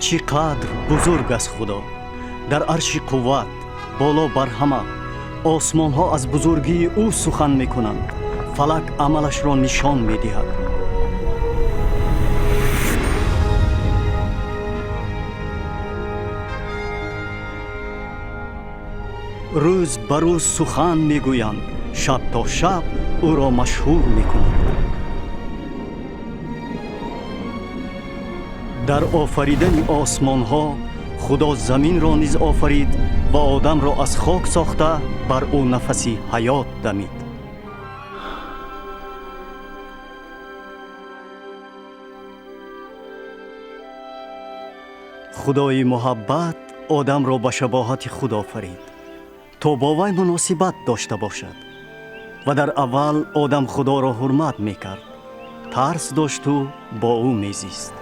چی قدر بزرگ است خدا، در عرش قوت بالا بر همه. آسمان ها از بزرگی او سخن می کنند، فلک عملش را نشان می دهد. روز بر روز سخن می گویند، شب تا شب او را مشهور می کنند. در آفریدن آسمان ها خدا زمین را نیز آفرید و آدم را از خاک ساخته بر او نفسی حیات دمید. خدای محبت آدم را به شباهت خود آفرید تا با وی مناسبت داشته باشد و در اول آدم خدا را حرمت میکرد، ترس داشت و با او میزیست.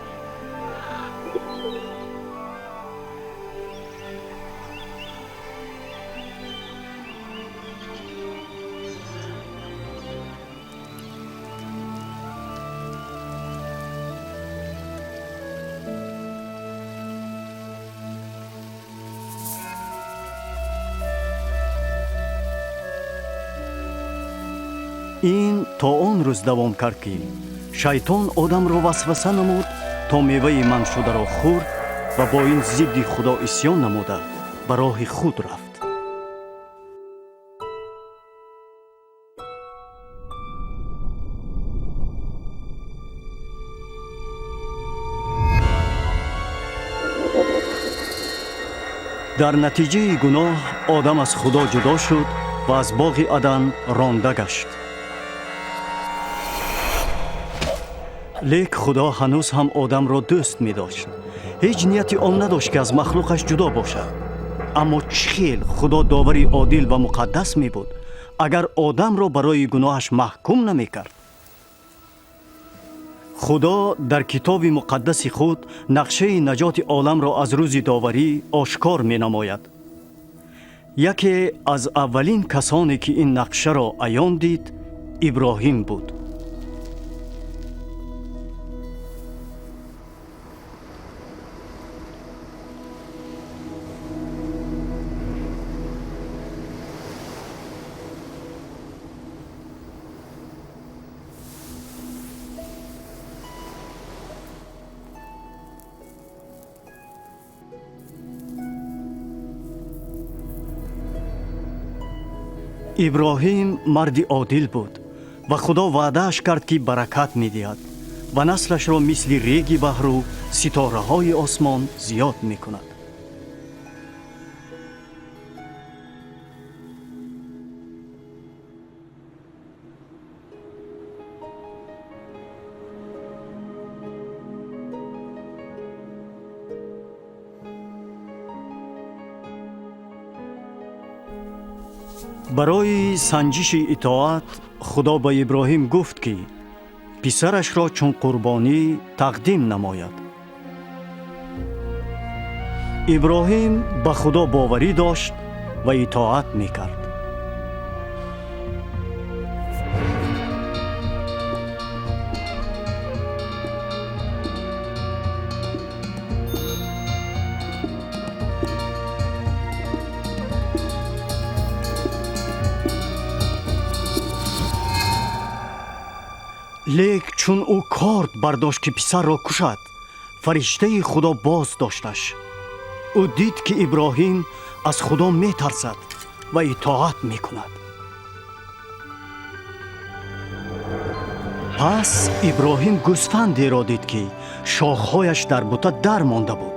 این تا آن روز دوام کرد که شیطان آدم را وسوسه نمود تا میوه من شده را خورد و با این ضد خدا عصیان نموده به راه خود رفت. در نتیجه گناه آدم از خدا جدا شد و از باغ عدن رانده گشت. لیک خدا هنوز هم آدم را دوست می داشت. هیچ نیتی آن نداشت که از مخلوقش جدا باشد. اما چخیل خدا داوری عادل و مقدس می بود اگر آدم را برای گناهش محکوم نمی کرد. خدا در کتاب مقدس خود نقشه نجات عالم را از روز داوری آشکار می نماید. یکی از اولین کسانی که این نقشه را عیان دید ابراهیم بود. ابراهیم مردی عادل بود و خدا وعدهش کرد که برکت می دهد و نسلش را مثل ریگ بحر و ستاره های آسمان زیاد می کند. برای سنجش اطاعت خدا به ابراهیم گفت که پسرش را چون قربانی تقدیم نماید. ابراهیم به خدا باوری داشت و اطاعت میکرد. لیک چون او کارد برداشت که پسر را کشد، فرشته خدا باز داشتش. او دید که ابراهیم از خدا می ترسد و اطاعت می کند. پس ابراهیم گوسفندی را دید که شاخهایش در بوته در مانده بود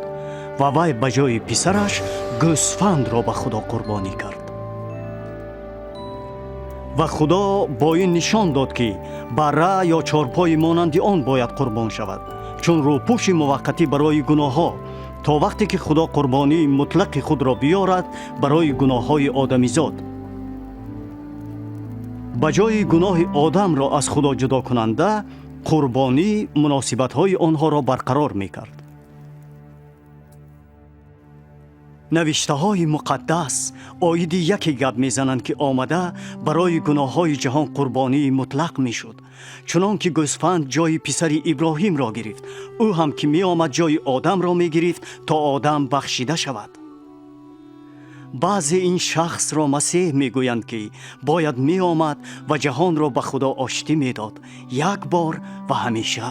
و وی به جای پسرش گوسفند را به خدا قربانی کرد. و خدا با این نشان داد که بره یا چارپای مانند آن باید قربان شود، چون روپوش موقتی برای گناه ها، تا وقتی که خدا قربانی مطلق خود را بیارد برای گناه های آدمیزاد. بجای گناه آدم را از خدا جدا کننده، قربانی مناسبت های آنها را برقرار می کرد. نوشته های مقدس آیدی یکی گپ میزنند که آمده برای گناه های جهان قربانی مطلق میشد، چنان که گوسفند جای پسر ابراهیم را گرفت، او هم که می آمد جای آدم را می گرفت تا آدم بخشیده شود. بعضی این شخص را مسیح می گویند که باید می آمد و جهان را به خدا آشتی می داد، یک بار و همیشه.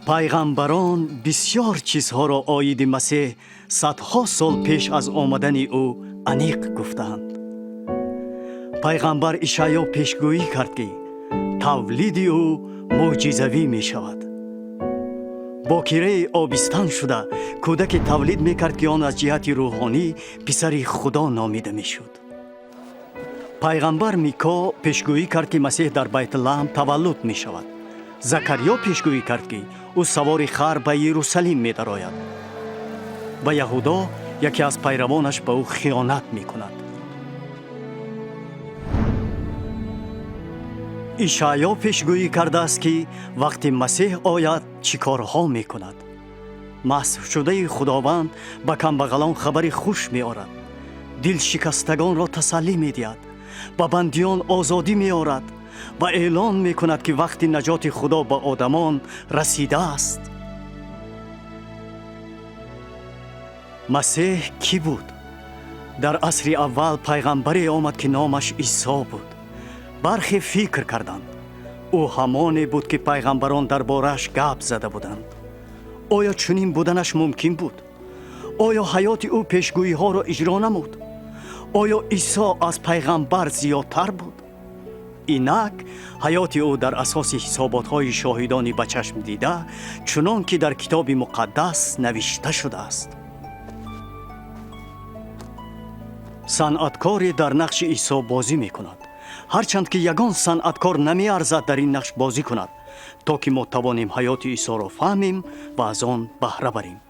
پیغمبران بسیار چیزها را آیید مسیح صدها سال پیش از آمدن او انیق گفتند. پیغمبر اشعیا پیشگویی کرد که تولید او معجزوی می شود. باکره آبستن شده کودک تولید می کرد که آن از جهت روحانی پسر خدا نامیده می شد. پیغمبر میکا پیشگویی کرد که مسیح در بیت لحم تولد می شود. زکریا پیشگویی کرد که او سوار خر به یروشلیم می درآید و یهودا یکی از پیروانش به او خیانت می کند. اشعیا پیشگویی کرده است که وقتی مسیح آید چی کارها می کند. مسح شده خداوند به کمبغلان خبر خوش می آرد، دل شکستگان را تسلی می دهد، به بندیان آزادی می آرد و اعلان می کند که وقت نجات خدا به آدمان رسیده است. مسیح کی بود؟ در عصر اول پیغمبری آمد که نامش عیسی بود. برخی فکر کردند او همانی بود که پیغمبران دربارش گپ زده بودند. آیا چنین بودنش ممکن بود؟ آیا حیات او پیشگویی ها را اجرا نمود؟ آیا عیسی از پیغمبر زیادتر بود؟ اینک حیات او در اساس حسابات های شاهدانی به چشم دیده چنان که در کتاب مقدس نوشته شده است. صنعتکاری در نقش عیسی بازی می کند، هرچند که یگان صنعتکار نمی ارزد در این نقش بازی کند تا که ما توانیم حیات عیسی را فهمیم و از آن بهره بریم.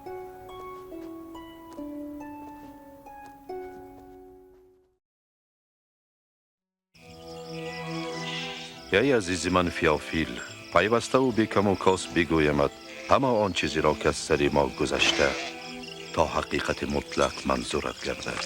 ای عزیز من فیافیل، پیوسته و بیکم و کاس بگویمد همه آن چیزی را که از سر ما گذشته تا حقیقت مطلق منظورت گردد.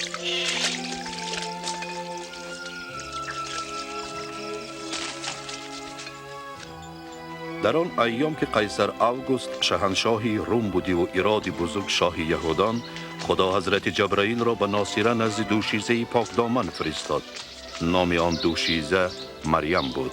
در آن ایام که قیصر اوگوست شاهنشاهی روم بودی و ایراد بزرگ شاه یهودان، خدا حضرت جبرائیل را به ناصره نزد دوشیزه پاک دامن فرستاد. نام آن دوشیزه مریم بود.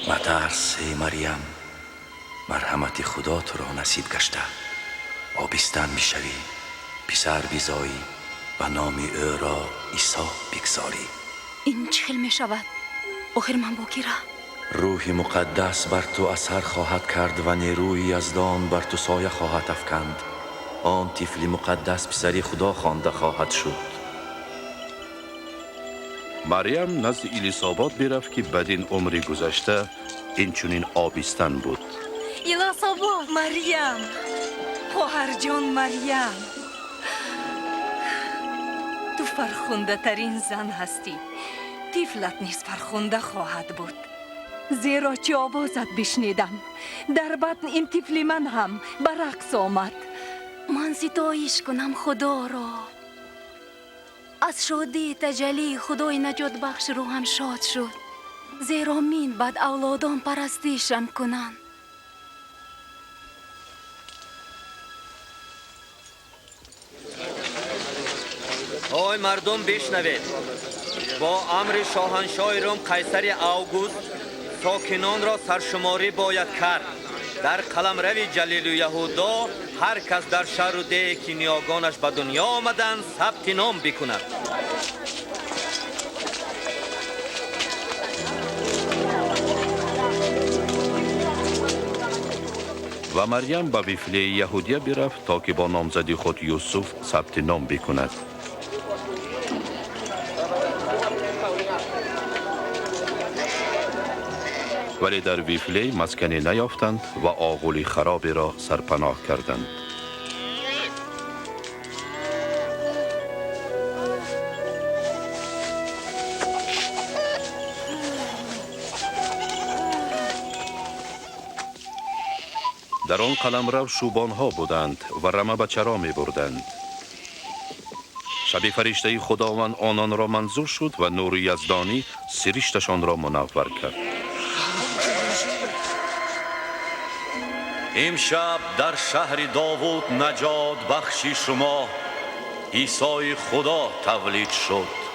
مترس ای مریم، مرحمت خدا تو را نصیب گشته. آبستن میشوی، پسر بیزایی و نام او را عیسی بگذاری. این چه می شود؟ آخر من باکره. روح مقدس بر تو اثر خواهد کرد و نیروی یزدان بر تو سایه خواهد افکند. آن طفل مقدس پسر خدا خوانده خواهد شد. مریم نزد الیسابات برفت که بدین عمری گذشته این چنین آبستن بود. الیسابات، مریم، خواهر جان مریم، تو فرخنده ترین زن هستی. طفلت نیز فرخنده خواهد بود، زیرا چه آوازت بشنیدم در بطن این طفل من هم به رقص آمد. من ستایش کنم خدا را. از شادی تجلی خدای نجات بخش روحم شاد شد، زیرا من بد اولادان پرستیشم کنند. آی مردم بشنوید، با امر شاهنشاه روم قیصر اوگوست ساکنان را سرشماری باید کرد. در قلمرو جلیل و یهودا هر کس در شهر و ده که نیاگانش به دنیا آمدند ثبت نام بکند. و مریم به ویفله یهودیه برفت تا که با نامزدی خود یوسف ثبت نام بکند. ولی در ویفله مسکنی نیافتند و آغولی خرابی را سرپناه کردند. در آن قلمرو شوبانها بودند و رمه به چرا می بردند. شب فرشته خداوند آنان را منظور شد و نور یزدانی سرشتشان را منور کرد. امشب در شهر داوود نجات بخشی شما عیسی خدا تولید شد.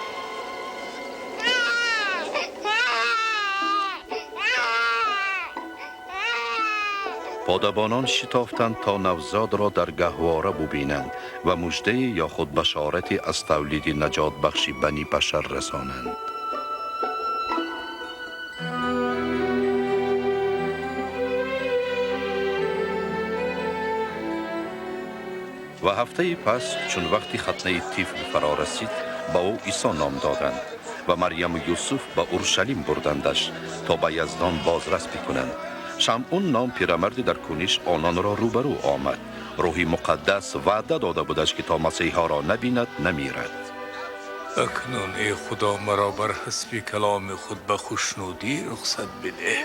پادبانان شتافتند تا نوزاد را در گهواره ببینند و مژده یا خود بشارتی از تولید نجات بخشی بنی بشر رسانند. و هفته پس چون وقتی ختنه طفل فرا رسید به او عیسی نام دادند و مریم و یوسف به اورشلیم بردندش تا به یزدان بازرس بکنند. شمعون نام پیرمردی در کنیش آنان را روبرو آمد. روح مقدس وعده داده بودش که تا مسیحا را نبیند نمیرد. اکنون ای خدا مرا بر حسب کلام خود به خوشنودی رخصت بده.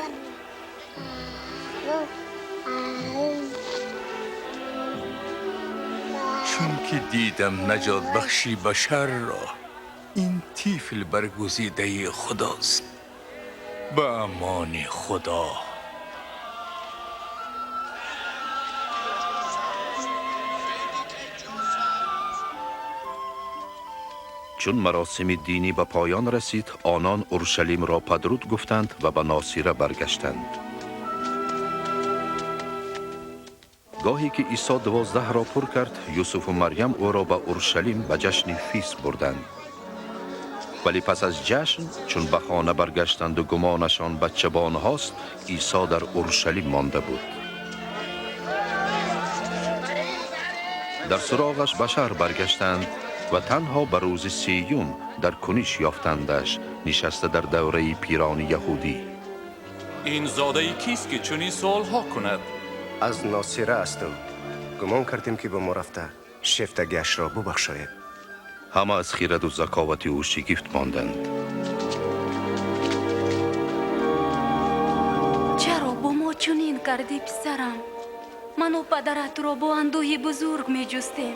چون که دیدم نجات بخشی بشر را، این طفل برگزیده خداست. به امان خدا. چون مراسم دینی به پایان رسید، آنان اورشلیم را پدرود گفتند و به ناصره برگشتند. گاهی که عیسی 12 را پر کرد، یوسف و مریم او را به اورشلیم به جشن فیست بردند. ولی پس از جشن چون به خانه برگشتند و گمانشان بچه‌بان هاست، عیسی در اورشلیم مانده بود. در سراغش به شهر برگشتند و تنها به روز سیوم در کنیش یافتندش نشسته در دوره پیران یهودی. این زاده کیست که چنین سوالها کند؟ از ناصره هستم. گمان کردیم که به ما رفته شفتگیش را ببخشاید. همه از خیرت و ذکاوت او شگفت ماندند. چرا با ما چنین کردی پسرم؟ من و پدرت را با اندوهی بزرگ می جستیم.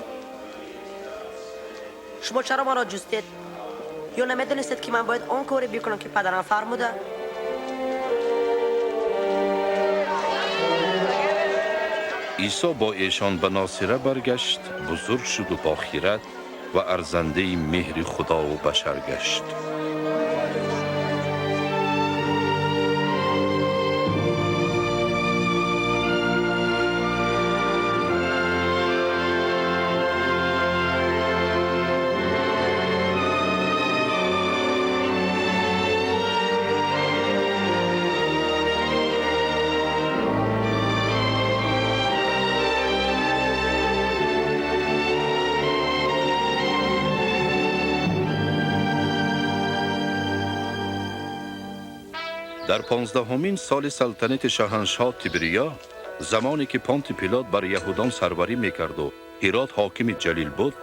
شما چرا ما را جستید؟ یا نمیدونستید که من باید آن کاری بکنم که پدرم فرموده؟ عیسی با ایشان به ناصره برگشت، بزرگ شد و با خیرت و ارزنده مهر خدا و بشر گشت. در 15مین سال سلطنت شاهنشاه تیبریا، زمانی که پونتی پیلات بر یهودان سروری میکرد و هرات حاکم جلیل بود،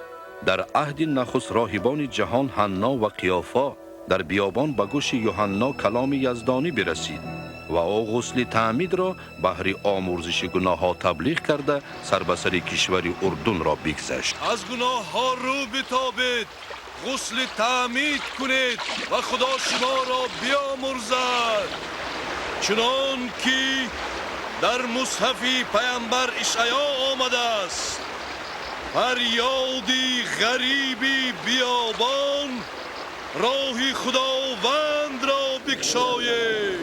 در عهد نخست راهبان جهان حنا و قیافا در بیابان به گوش یوحنا کلام یزدانی برسید و او غسل تعمید را بهر آمرزش گناه ها تبلیغ کرده سر به سر کشور اردن را بگذشت. از گناه ها رو بتابید، غسل تعمید کنید و خدا شما را بیامرزد، چنان که در مصحف پیامبر اشعیا آمده است: فریادی غریبی بیابان، راه خداوند را بگشایید،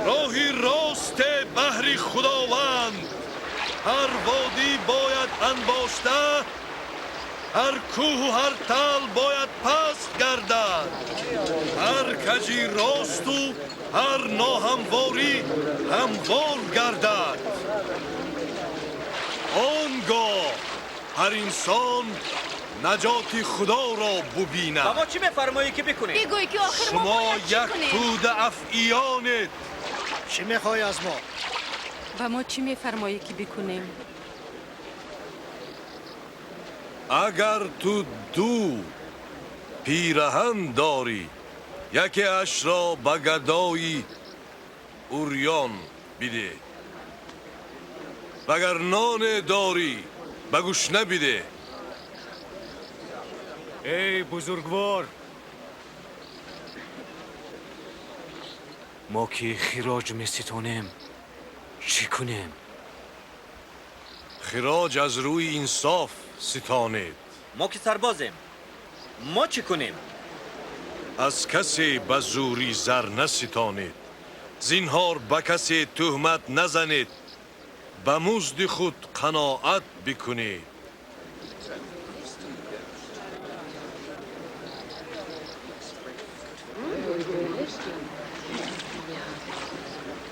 راهی راست بهر خداوند. هر وادی باید انباشته، هر کوه و هر تل باید پست گردد، هر کجی راست و هر ناهمواری هموار گردد. هر انسان نجات خدا را ببیند. و ما چی میفرمایی که بکنیم؟ بگوی که آخر ما شما باید چی یک کنیم؟ تود افعیانید. چی میخوای از ما؟ و ما چی میفرمایی که بکنیم؟ اگر تو دو پیرهن داری، یکی اش را به گدای اوریان بده، وگر نان داری به گشنه بده. ای بزرگوار، ما که خراج میستانیم چی کنیم؟ خراج از روی انصاف ستانید. ما که سربازیم، ما چی کنیم؟ از کسی به زوری زر نستانید. زینهار به کسی تهمت نزنید. به مزد خود قناعت بکنید.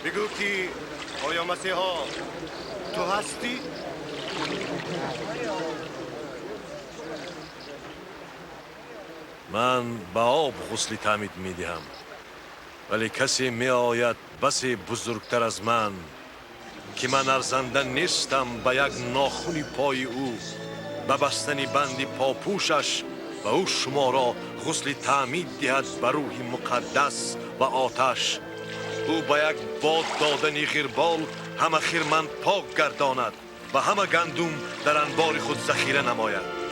بگو که آیا مسیحا تو هستی؟ من به آب غسل تعمید می دهم، ولی کسی می آید بسی بزرگتر از من که من ارزنده نیستم به یک ناخونی پای او به بستن بند پاپوشش و او شما را غسل تعمید دهد به روح مقدس و آتش. او به یک باد دادن غربال همه خیرمند پاک گرداند و همه گندم در انبار خود ذخیره نماید.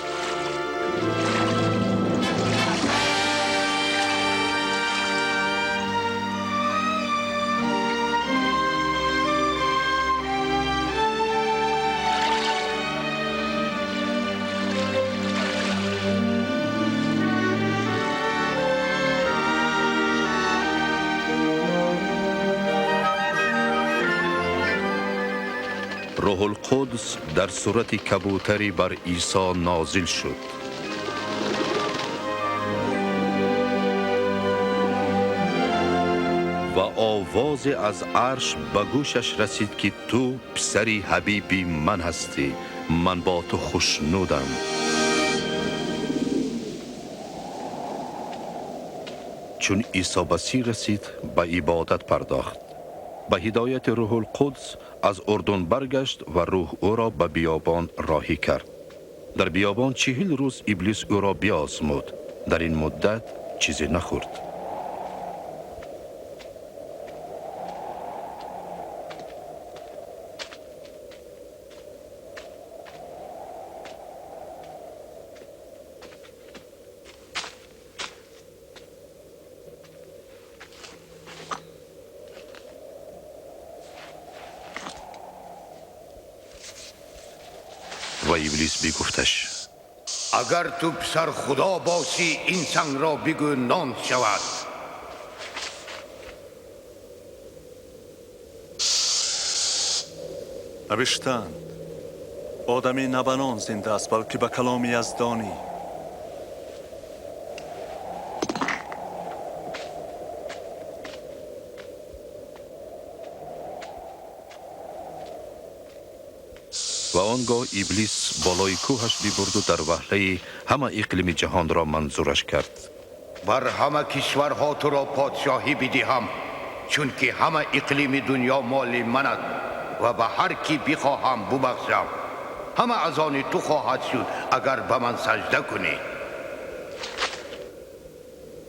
روح القدس در صورت کبوتری بر عیسی نازل شد. و آواز از عرش به گوشش رسید که تو پسری حبیبی من هستی، من با تو خوشنودم. چون عیسی مسیح رسید به عبادت پرداخت. به هدایت روح القدس از اردن برگشت و روح او را به بیابان راهی کرد. در بیابان 40 روز ابلیس او را بیازمود. در این مدت چیزی نخورد. و ابلیس بگفتش: اگر تو پسر خدا باشی این سنگ را بگو نان شود. نوشتند آدمی نه به نان زنده است بلکه به کلام یزدانی. و آنگاه ابلیس بالای کوهش ببرد و در وهله همه اقلیم جهان را منظورش کرد. بر همه کشورها تو را پادشاهی بدهم، چون که همه اقلیم دنیا مال منت و به هر کی بخواهم ببخشم. همه از آن تو خواهد شد اگر به من سجده کنی.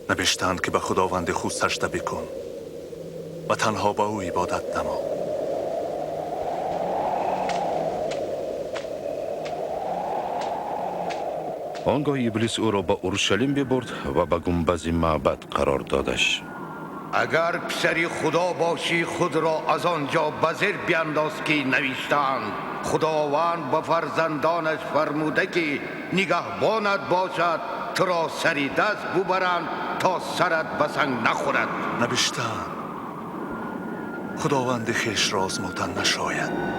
نوشتند که به خداوند خود سجده بکن و تنها به او عبادت نما. آنگاه ابلیس او را به اورشلیم ببرد و به گنبد معبد قرار دادش. اگر پسری خدا باشی خود را از آنجا به زیر بینداز که نوشتند خداوند به فرزندانش فرموده که نگهبانت باشد، تو را سری دست ببرند تا سرت به سنگ نخورد. نوشتند خداوند خویش را آزمودن نشاید.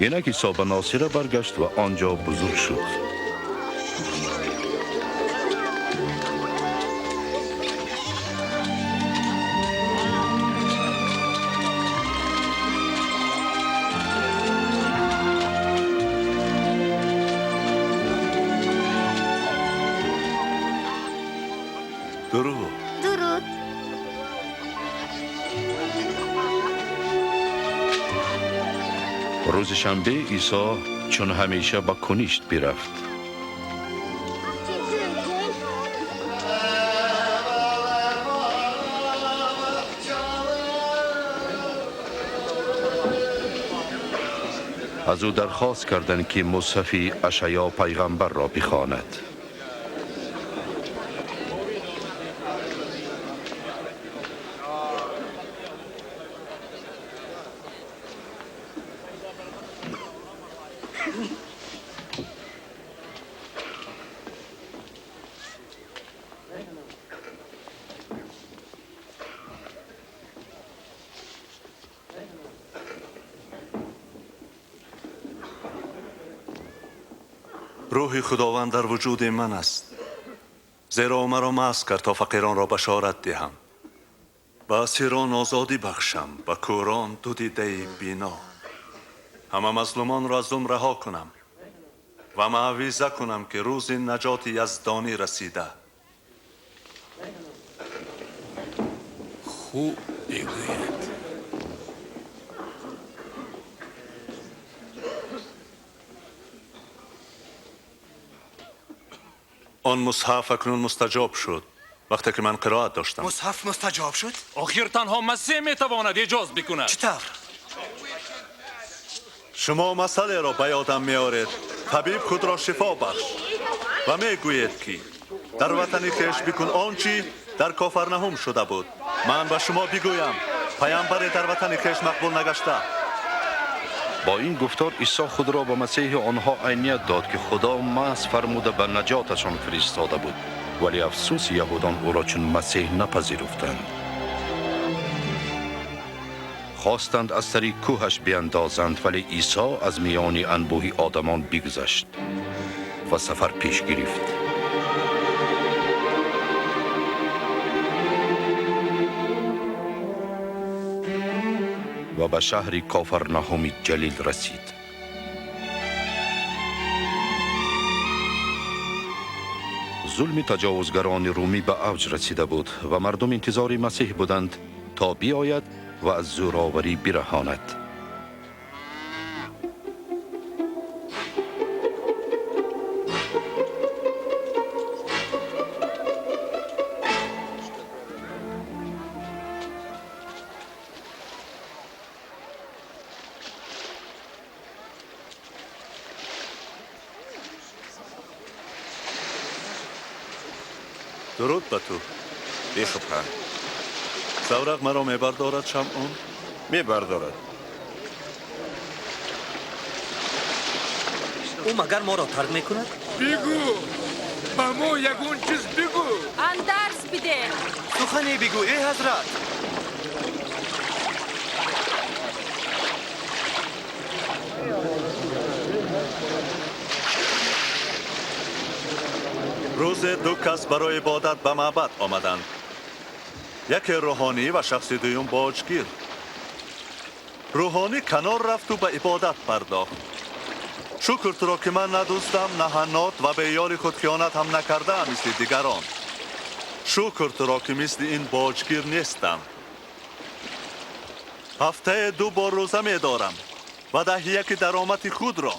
اینک عیسی به ناصره برگشت و آنجا بزرگ شد. درود. درود. روز شنبه عیسی چون همیشه به کنیشت برفت. از او درخواست کردند که مصحف اشعیا پیغمبر را بخواند. روح خداوند در وجود من است، زیرا مرا مست کرد تا فقیران را بشارت دهم، به اسیران آزادی بخشم، به کوران دو دیده بینا، همه مظلومان را از ظلم رها کنم و موعظه کنم که روز نجات یزدانی رسیده. خوب بگوید. آن مصحف اکنون مستجاب شد وقتی که من قرائت داشتم. مصحف مستجاب شد؟ آخر تنها مسیح میتواند ایجاز بکند. چطور؟ شما مسئله را به یادم میارید. طبیب خود را شفا بخش و میگوید که در وطن خویش بکن آنچه در کافرنهم شده بود. من به شما بگویم پیامبر در وطن خویش مقبول نگشته. با این گفتار عیسی خود را به مسیح آنها عینیت داد که خدا مس فرموده به نجاتشان فرستاده بود، ولی افسوس یهودان او را چون مسیح نپذیرفتند. خواستند از سر کوهش بیندازند، ولی عیسی از میان انبوه آدمان بگذشت و سفر پیش گرفت. و به شهر کافرنهم جلیل رسید. ظلم تجاوزگران رومی به اوج رسیده بود و مردم انتظار مسیح بودند تا بیاید و از زوراوری برهاند. درود به تو. بیشبه. زورق مرا میبردارد شمعون؟ میبردارد. او مگر ما را ترک میکند؟ بگو با ما یگون چیز بگو. اندرس بده. سخنی بگو ای حضرت. روز دو کس برای عبادت به معبد آمدند. یکی روحانی و شخص دوم باجگیر. روحانی کنار رفت و به عبادت پرداخت. شکر تو را که من ندوستم، نه حنات و به یار خود خیانت هم نکردم مثل دیگران. شکر تو را که مثل این باجگیر نیستم. هفته 2 بار روزه می دارم و 10 درآمد خود را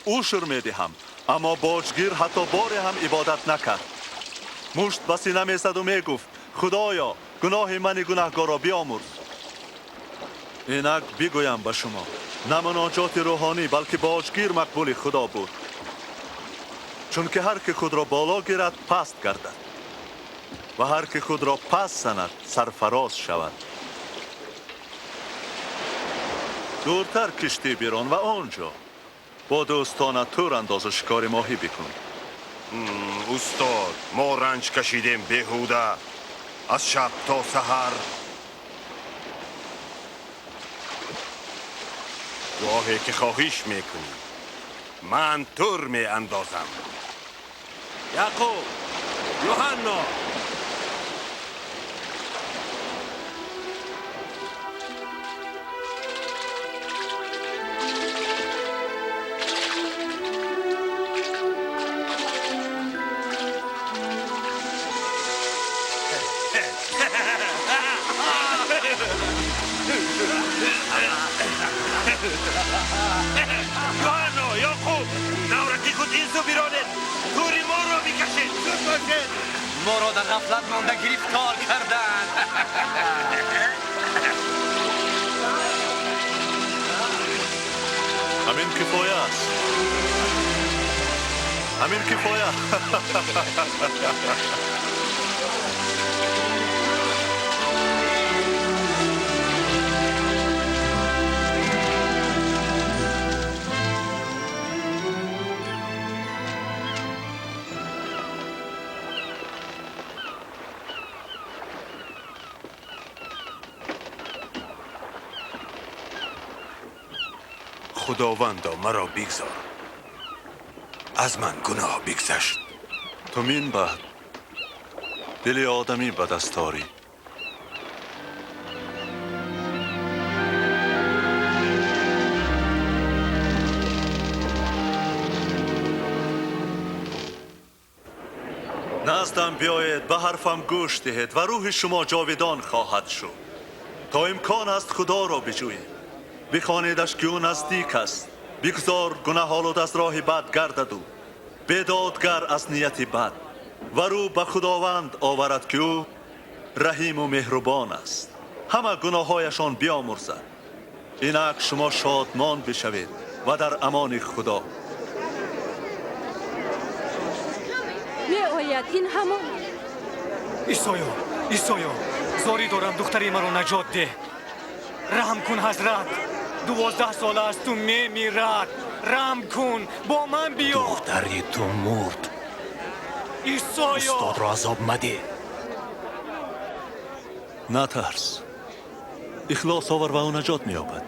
عشر می دهم، اما باجگیر حتی بار هم عبادت نکرد. مشت به سینه می زد و می گفت خدایا گناه من گناهکار را بیامرز. اینک بگویم به شما نه مناجات روحانی بلکه باجگیر مقبول خدا بود، چون که هر که خود را بالا گیرد پست گردد و هر که خود را پست زند سرفراز شود. دورتر کشتی بیرون و آنجا با دوستانت تور انداز و شکار ماهی بکن. استاد ما رنج کشیدیم بیهوده از شب تا سحر. راهی که خواهیش میکنی من تور میاندازم. یعقوب، یوحنا، یوحنا، یعقوب، نورکی خود این سو بیرانید. توری ما رو میکشید. زود باشید. ما را در غفلت مانده گرفتار کردند. همین کفایه است. همین کفایه. خداوندا مرا بگذار. از من گناه بگذشت. تو مین بد دل آدمی به دست آری. نزدم بیایید، به حرفم گوش دهید و روح شما جاودان خواهد شد. تا امکان است خدا را بجویید، بخوانیدش که او نزدیک است. بگذار گناه آلود از راه بد گردد او بدادگر از نیت بد و رو به خداوند آورد که او رحیم و مهربان است، همه گناهایشان بیامرزد. اینک شما شادمان بشوید و در امان خدا. می آید این همان. ایسایا زاری دارم دختری مرا نجات ده. رحم کن حضرت، 12 سال است تو میرد. رحم کن، با من بیا. دختری تو مرد. ایسایا استاد را عذاب مده. نترس، اخلاص آور و او نجات می‌یابد.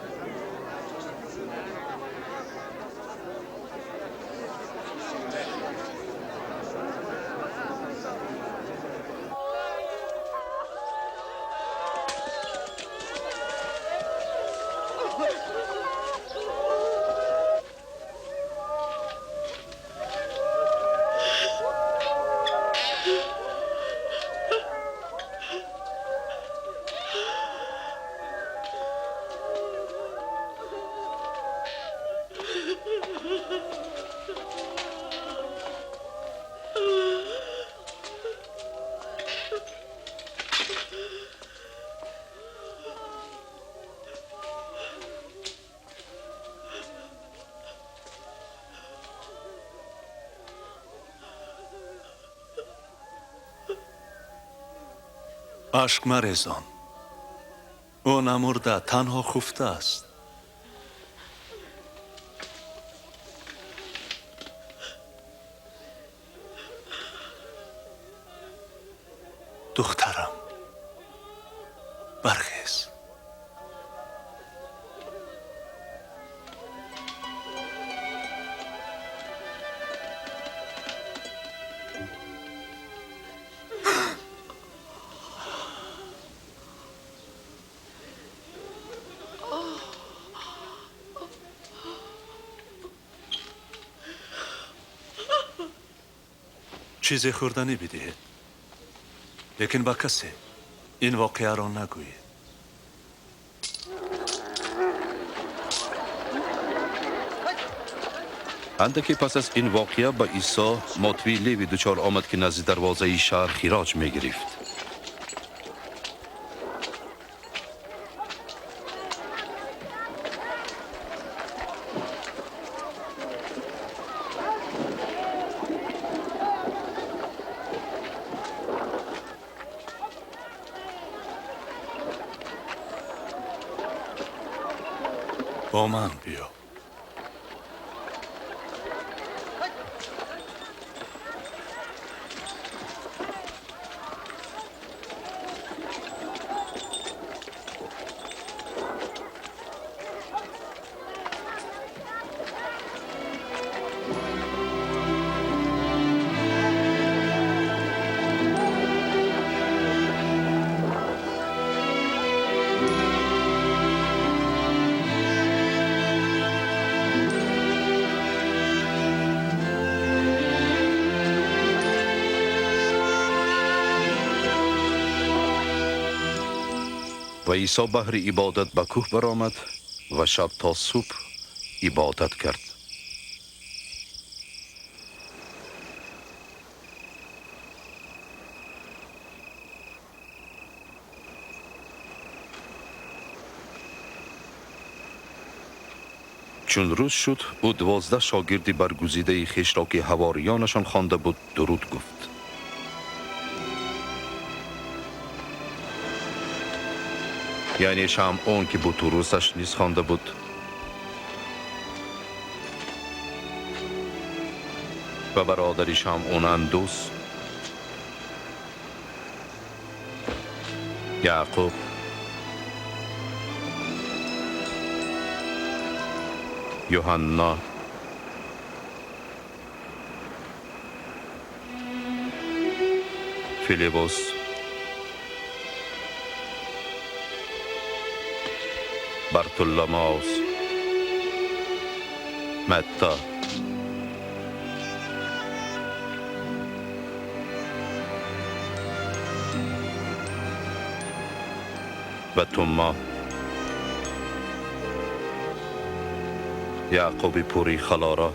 اشک مریزان، او نمرده، تنها خفته است. دخترم، برخیز. چیزی خوردنی بدهید، لیکن با کسی این واقعه را نگویید. اندکی پس از این واقعه به عیسی ماتوی لیوی دچار آمد که نزد دروازه شهر خراج می گرفت. با من بیا. و عیسی بهر عبادت به کوه برآمد و شب تا صبح عبادت کرد. چون روز شد او 12 شاگرد برگزیده خویش را که حواریانشان خوانده بود درود گفت. یعنی شمعون که بطرسش نیز خوانده بود، و برادری شمعون اندوس، یعقوب، یوحنا، فیلیپوس، بارتولومائوس، متی، و توما، یعقوب پوری خلارا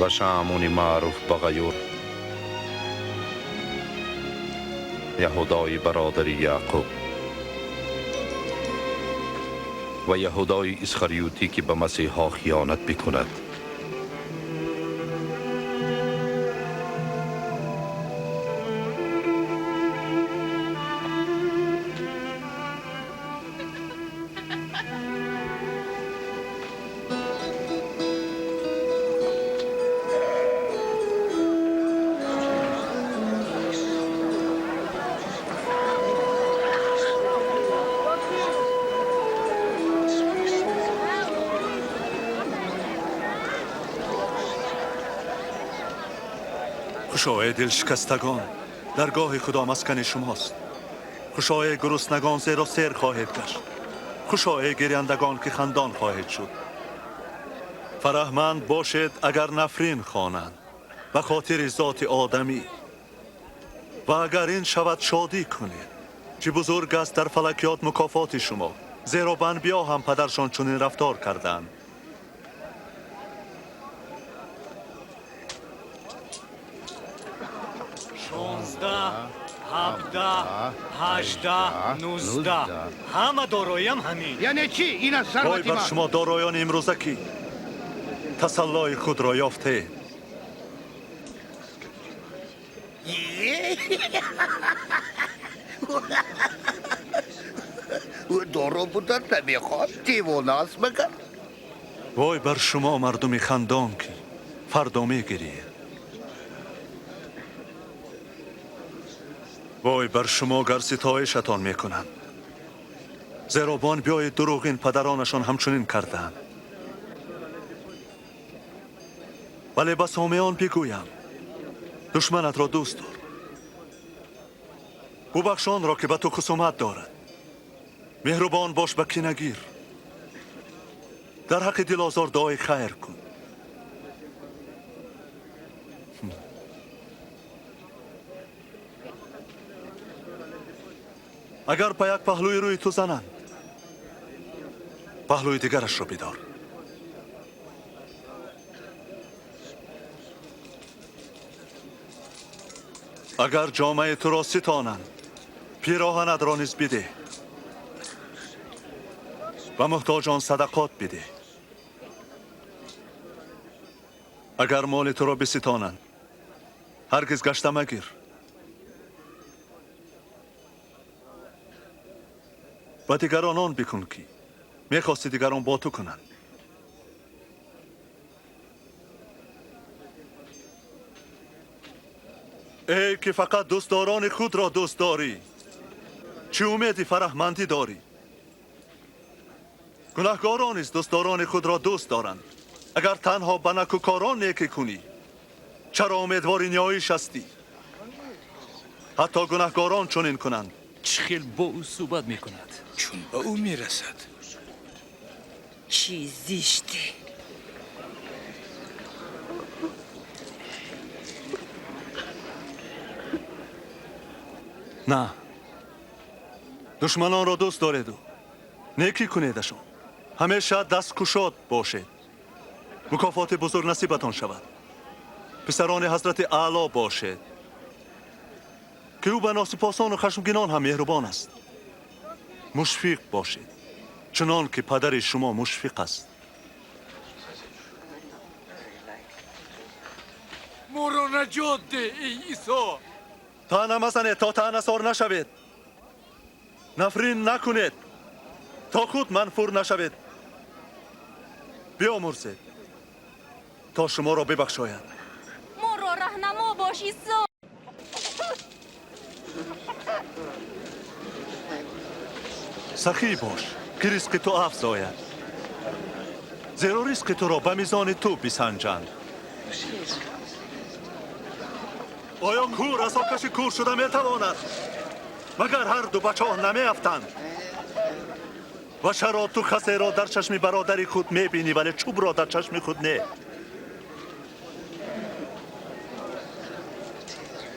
و شمعون معروف به غیور، یهودای برادر یعقوب و یهودای اسخریوتی که به مسیحا خیانت بکند. خوشای دل شکستگان درگاه خدا مسکن شماست. خوشای گرسنگان زیرا سیر خواهید گشت. خوشای گریندگان که خندان خواهید شد. فرحمند باشید اگر نفرین خوانند به خاطر ذات آدمی، و اگر این شود شادی کنید که بزرگ است در فلکیات مکافات شما، زیرا به انبیا هم پدرشان چنین رفتار کردند. همه دارایم همین. یعنی چی؟ این از وای ثروت بر من. شما دارایان امروزکی تسلای خود را یافته. او دارو بودن نمیخواد دیوانه است مگر؟ وای بر شما مردم خندان که فردا میگیرید. وای بر شما گر ستایشتان میکنند، زیرا بان بیای دروغین پدرانشان همچنین کردند. ولی به سامیان بگویم دشمنت را دوست دار، ببخشان را که به تو خصومت دارد، مهربان باش به کینه گیر، در حق دل آزار دعای خیر کن. اگر به یک پهلوی روی تو زنند، پهلوی دیگرش را بدار. اگر جامعه تو را ستانند، پیراهنت را نیز بده و محتاجان صدقات بده. اگر مال تو را بستانند، هرگز گشته مگیر. و دیگران آن بکن که میخواستی دیگران با تو کنند. ای که فقط دوستداران خود را دوست داری، چه امیدی فرحمندی داری؟ گناهکاران نیز دوستداران خود را دوست دارند. اگر تنها به نکوکاران نیکی کنی، چرا امیدوار نیایش هستی؟ حتی گناهکاران چنین کنند. چه خیل با او صحبت میکند؟ چون به او میرسد. چی زشته. نه، دشمنان را دوست دارید و نیکی کنیدشان. همیشه دست کشاد باشید. مکافات بزرگ نصیبتان شود. پسران حضرت اعلی باشید که او به ناسپاسان و خشمگینان هم مهربان است. مشفق باشید چنان که پدر شما مشفق است. ما را نجات ده ای عیسی. تا نمزنید تا تنصار نشوید. نفرین نکنید تا خود منفور نشوید. بیامرزید تا شما را ببخشاید. ما را رهنما باش عیسی. سخی باش که رزق تو افزاید، زیرا رزق تو را به میزان تو بسنجند. آیا کور از آبکش کور شده میتواند مگر هر دو بچه ها نمیافتند؟ و چرا تو خسه را در چشم برادری خود میبینی ولی چوب را در چشم خود نه؟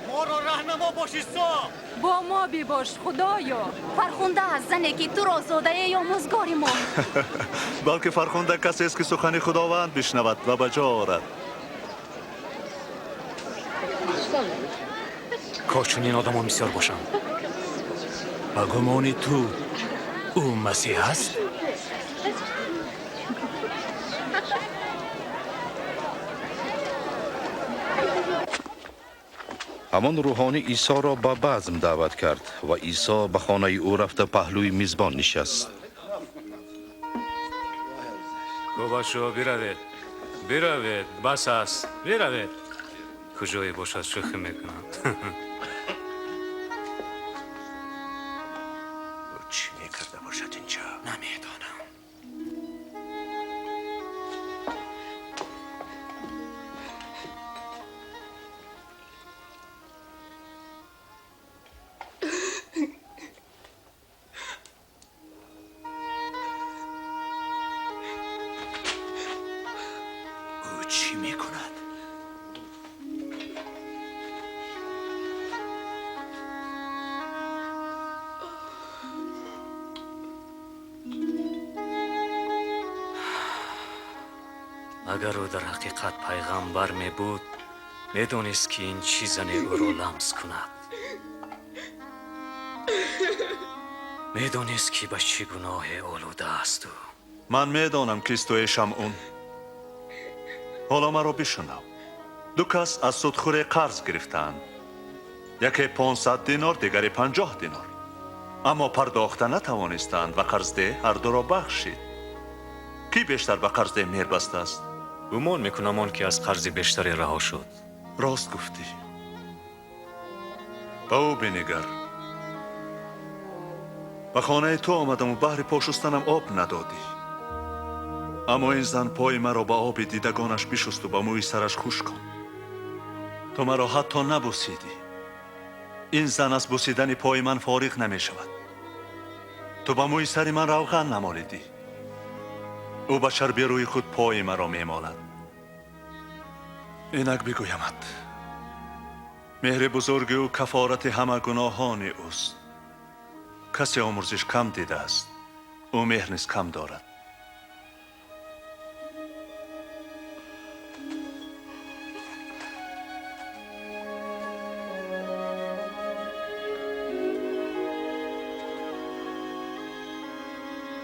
ما را رهنما باش عیسی. با ما باش خدایا. فرخنده از زنی که تو را زاده یا مزگار ما. بلکه فرخنده کسی است که سخن خداوند بشنود و بجا آورد. کاش چنین آدم ها بسیار باشند. به گمان تو او مسیح است؟ همان روحانی عیسی را به بزم دعوت کرد و عیسی به خانه او رفته پهلوی میزبان نشست. گوباشو بیروید. بیروید. بس است. بیروید. کجایی باشد شوخی میکنم. چی میکرده باشد اینجا؟ نمیدانم. او چی میکند؟ اگر او در حقیقت پیغمبر می بود میدونست که این چیزن او را لمس کند. میدونست که به چی گناه آلوده است او. من میدانم که است توی شمعون. حالا مرا بشنو. دو کس از سودخوری قرض گرفتند. یکی 500 دینار دیگری 50 دینار. اما پرداخته نتوانستند و قرضده هر دو را بخشید. کی بیشتر به قرضده مهر بسته است؟ گمان میکنم آن که از قرض بیشتری رها شد. راست گفتی. به او بنگر. به خانه تو آمدم و بهر پاشستنم آب ندادی. اما این زن پای مرا به آب دیدگانش بشست و به موی سرش خوش کن. تو مرا حتی نبوسیدی. این زن از بوسیدن پای من فارغ نمی شود. تو به موی سر من روغن نمالیدی. او به چربی روی خود پای مرا می مالد. اینک بگویمت مهر بزرگ او کفارت همه گناهان اوست. کسی آمرزش کم دیده است او مهر نیز کم دارد.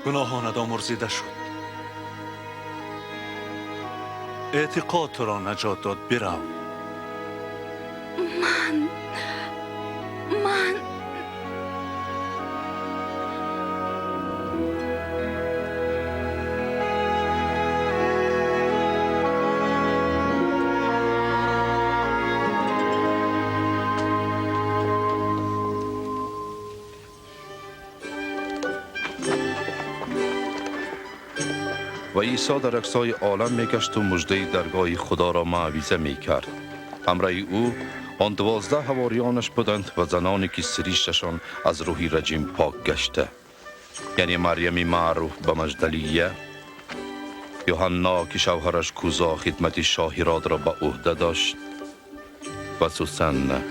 گناهانت آمرزیده شد. اعتقاد تو را نجات داد. برو. من و عیسی در اقصای عالم میگشت و مژده درگاه خدا را معویزه میکرد. همراه او آن 12 حواریانش بودند و زنانی که سریشتشان از روحی رجیم پاک گشته، یعنی مریم معروف به مجدلیه، یوحنا که شوهرش کوزا خدمت شاه هرود را به عهده داشت و سوسن.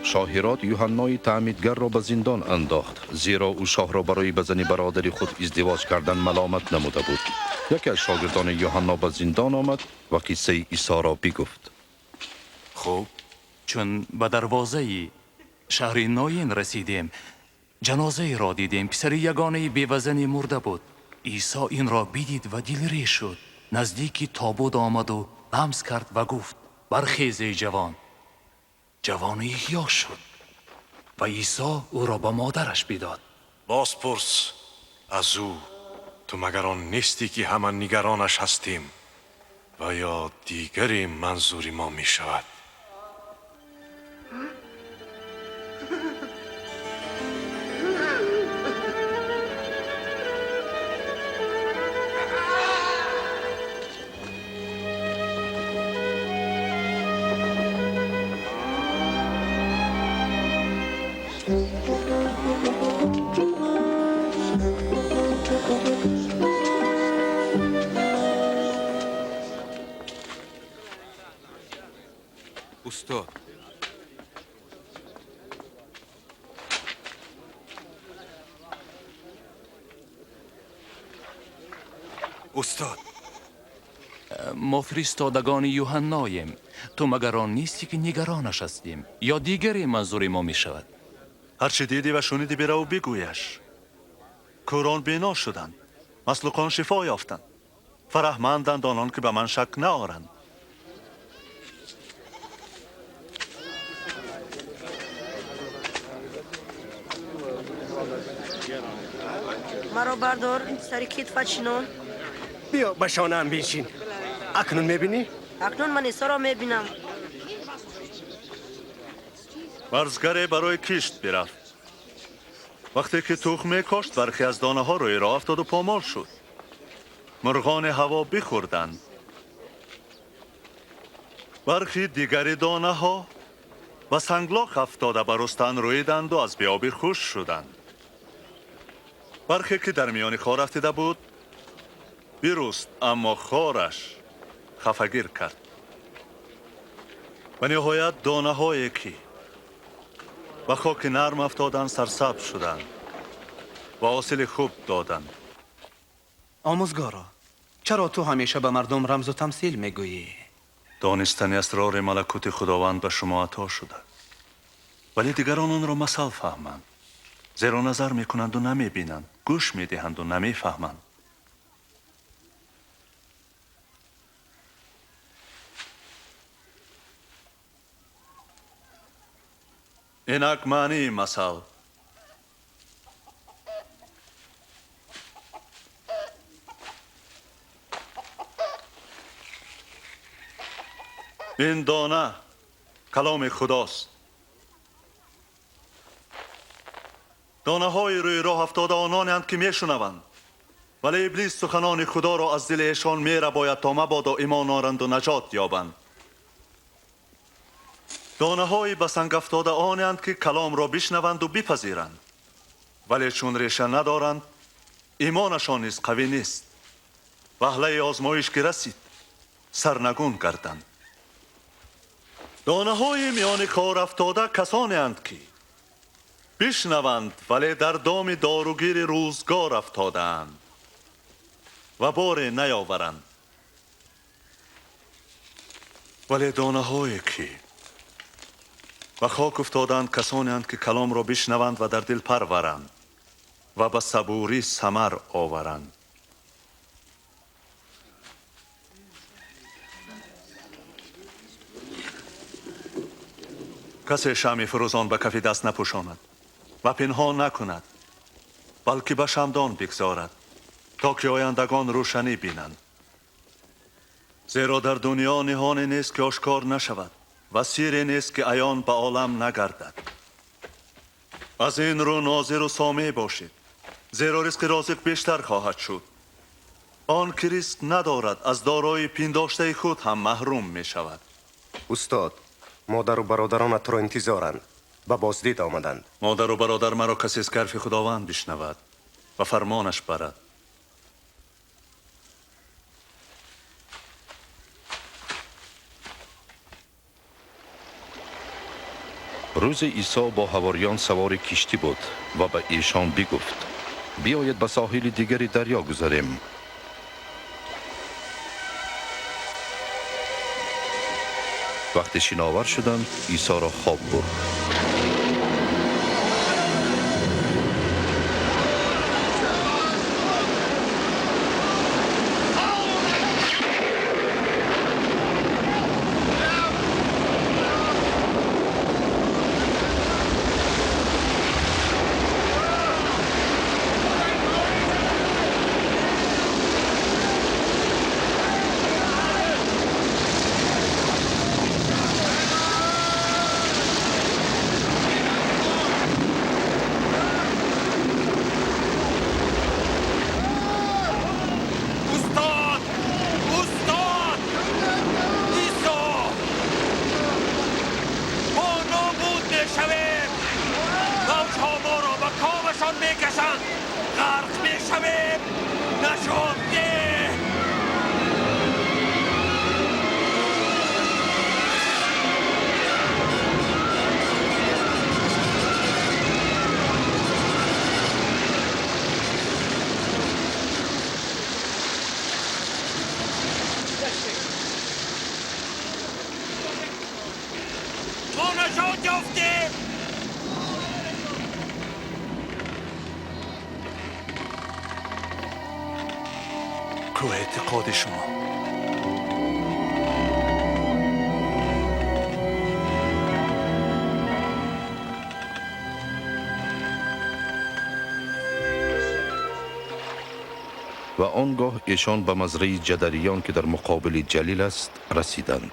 شاه هرات یوحنای تعمیدگر را به زندان انداخت، زیرا او شاه را برای به زن برادر خود ازدواج کردن ملامت نموده بود. یکی از شاگردان یوحنا به زندان آمد و قصه عیسی را بگفت. خوب، چون به دروازه شهر نوین رسیدیم، جنازه را دیدیم. پسر یگانه بیوزن مرده بود. عیسی این را بدید و دلری شد. نزدیکی تابوت آمد و لمس کرد و گفت: برخیز ای جوان. جوان احیا شد و عیسی او را به مادرش بداد. باز پرس از او: تو مگر آن نیستی که همه نگرانش هستیم و یا دیگری منظوری ما می شود؟ استاد، استاد، ما فرستادگان یوحناییم. تو مگر آن نیستی که نگرانش هستیم یا دیگری منظور ما می شود؟ هرچه دیدی و شنیدی برو بگویش. کوران بینا شدند، مسلوقان شفا یافتند، فرهمندند آنان که به من شک نآورند. مرا بردار سر کتفت چنان. بیا به شانه‌ام بنشین. اکنون میبینی؟ اکنون من عیسی را میبینم. برزگره برای کشت برفت. وقتی که تخم کاشت، برخی از دانه ها روی راه افتاد و پامال شد. مرغان هوا بخوردند. برخی دیگری دانه ها و سنگلاخ افتاده بر رستن رویدند و از بیابی خوش شدند. برخی که در میان خار افتاده بود بیرست، اما خارش خفگیر کرد. و نهایت دانه هایی که و خاک نرم افتادند سرسبز شدند و حاصل خوب دادند. آموزگارا، چرا تو همیشه به مردم رمز و تمثیل میگویی؟ دانستن اسرار ملکوت خداوند به شما عطا شده، ولی دیگران آن را مثل فهمند. زیرا نظر میکنند و نمیبینند، گوش میدهند و نمیفهمند. اینک معنی مثل: این دانه کلام خداست. دانه های روی راه افتاده آنانند که میشنوند، ولی ابلیس سخنان خدا را از دلشان میرباید تا مبادا ایمان آرند و نجات یابند. دانه های به سنگ افتاده آنند که کلام را بشنوند و بپذیرند، ولی چون ریشه ندارند ایمانشان نیز قوی نیست. وهله آزمایش که رسید سرنگون گردند. دانه های میان کار افتاده کسانی اند که بشنوند ولی در دام داروگیر روزگار افتادند و بار نیاورند. ولی دانه هایی که و خاک افتادند کسانی اند که کلام را بشنوند و در دل پرورند و به صبوری ثمر آورند. کسی شمع فروزان به کف دست نپوشاند و پنهان نکند، بلکه به شمعدان بگذارد تا که آیندگان روشنی بینند. زیرا در دنیا نهانی نیست که آشکار نشود و سیری نیست که عیان به عالم نگردد. از این رو ناظر و سامع باشید، زیرا رزق رازق بیشتر خواهد شد. آن که رزق ندارد از دارایی پنداشته خود هم محروم می شود. استاد، مادر و برادران تو را انتظارند. به بازدید آمدند. مادر و برادر مرا کسی از حرف خداوند بشنود و فرمانش برد. روز عیسی با حواریان سوار کشتی بود و به ایشان بگفت بیایید به ساحل دیگری دریا گذریم. وقتی شناور شدند عیسی را خواب برد. کو اعتقاد شما؟ و آنگاه ایشان به مزرعه جدریان که در مقابل جلیل است رسیدند.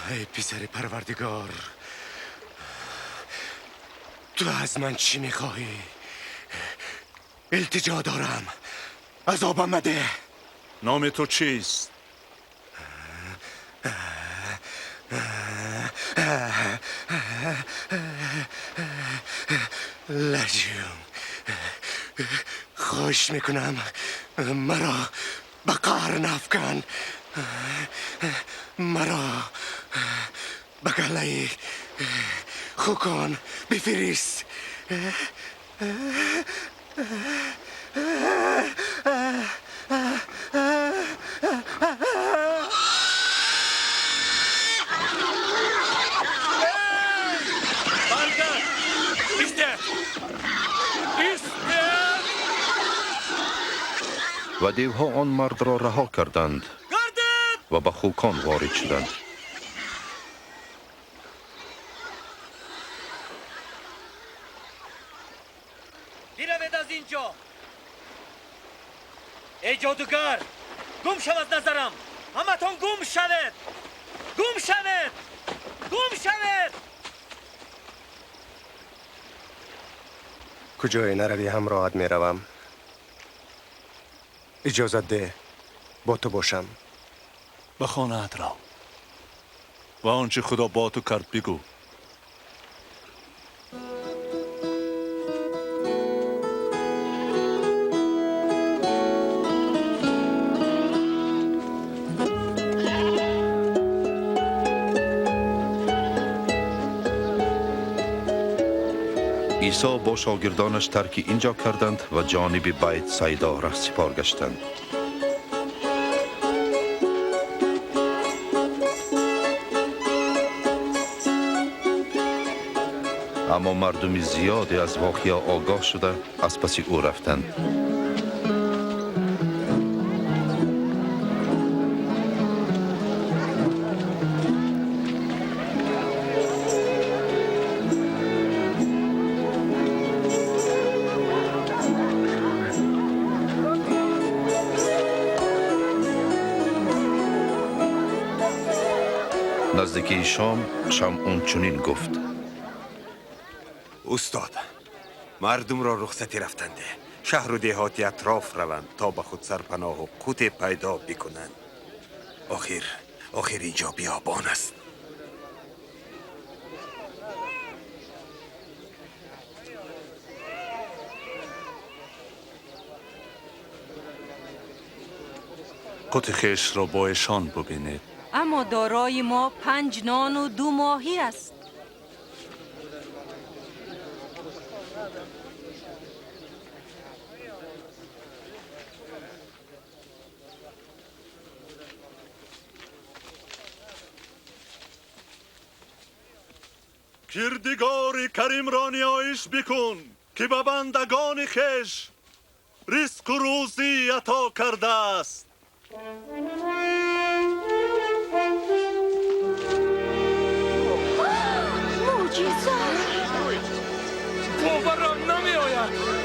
ای پسر پروردگار، تو از من چی میخواهی؟ التجا دارم، عذابم مده. نام تو چیست؟ لجیون، خوش میکنم مرا به قهر نفکن، مرا به گله خوکان بفرست. و دیوها آن مرد را رها کردند و به خوکان وارد شدند. بیروید از اینجا. ای جادوگر، گم شو از نظرم. همتون گم شوید، گم شوید، گم شوید. کجای نروی همراهت میروم. اجازت ده با تو باشم. به خانه‌ات را و آنچه خدا با تو کرد بگو. عیسی با شاگردانش ترک اینجا کردند و جانب بیت سیدا را سپار گشتند. اما مردم زیادی از واقعه آگاه شده از پس او رفتند. نزدیکی شام شمعون چنین گفت: استاد، مردم را رخصتی رفتنده. شهر و دهاتی اطراف روند تا به خود سرپناه و قوت پیدا بکنند. آخر اینجا بیابان است. قوت خیش را با ایشان ببینید. اما دارای ما 5 نان و 2 ماهی است. کردگار کریم را نیایش بکن که به بندگان خیش رزق و روزی عطا کرده است. معجزه! باورم نمی آید.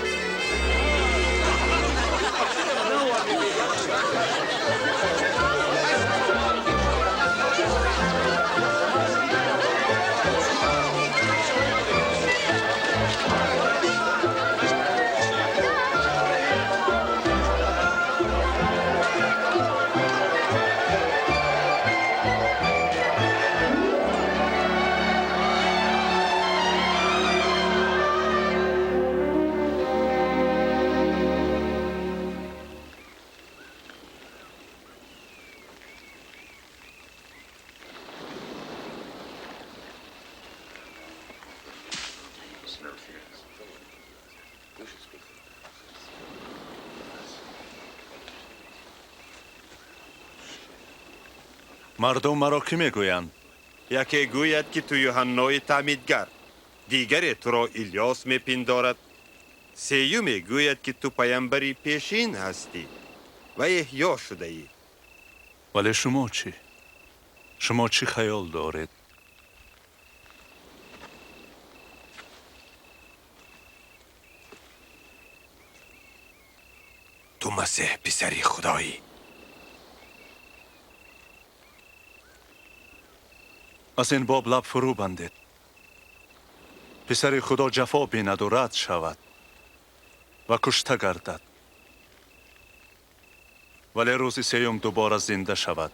مردم مرا کی میگویند؟ یکی گوید که تو یوحنای تعمیدگر، دیگری تو را الیاس میپندارد، سیومی گوید که تو پیامبری پیشین هستی و احیا شده ای. ولی شما چی؟ شما چی خیال دارید؟ تو مسیح پسری خدایی. از این باب لب فرو بندید. پسر خدا جفا بیند و رد شود و کشته گردد، ولی روز سیوم دوباره زنده شود.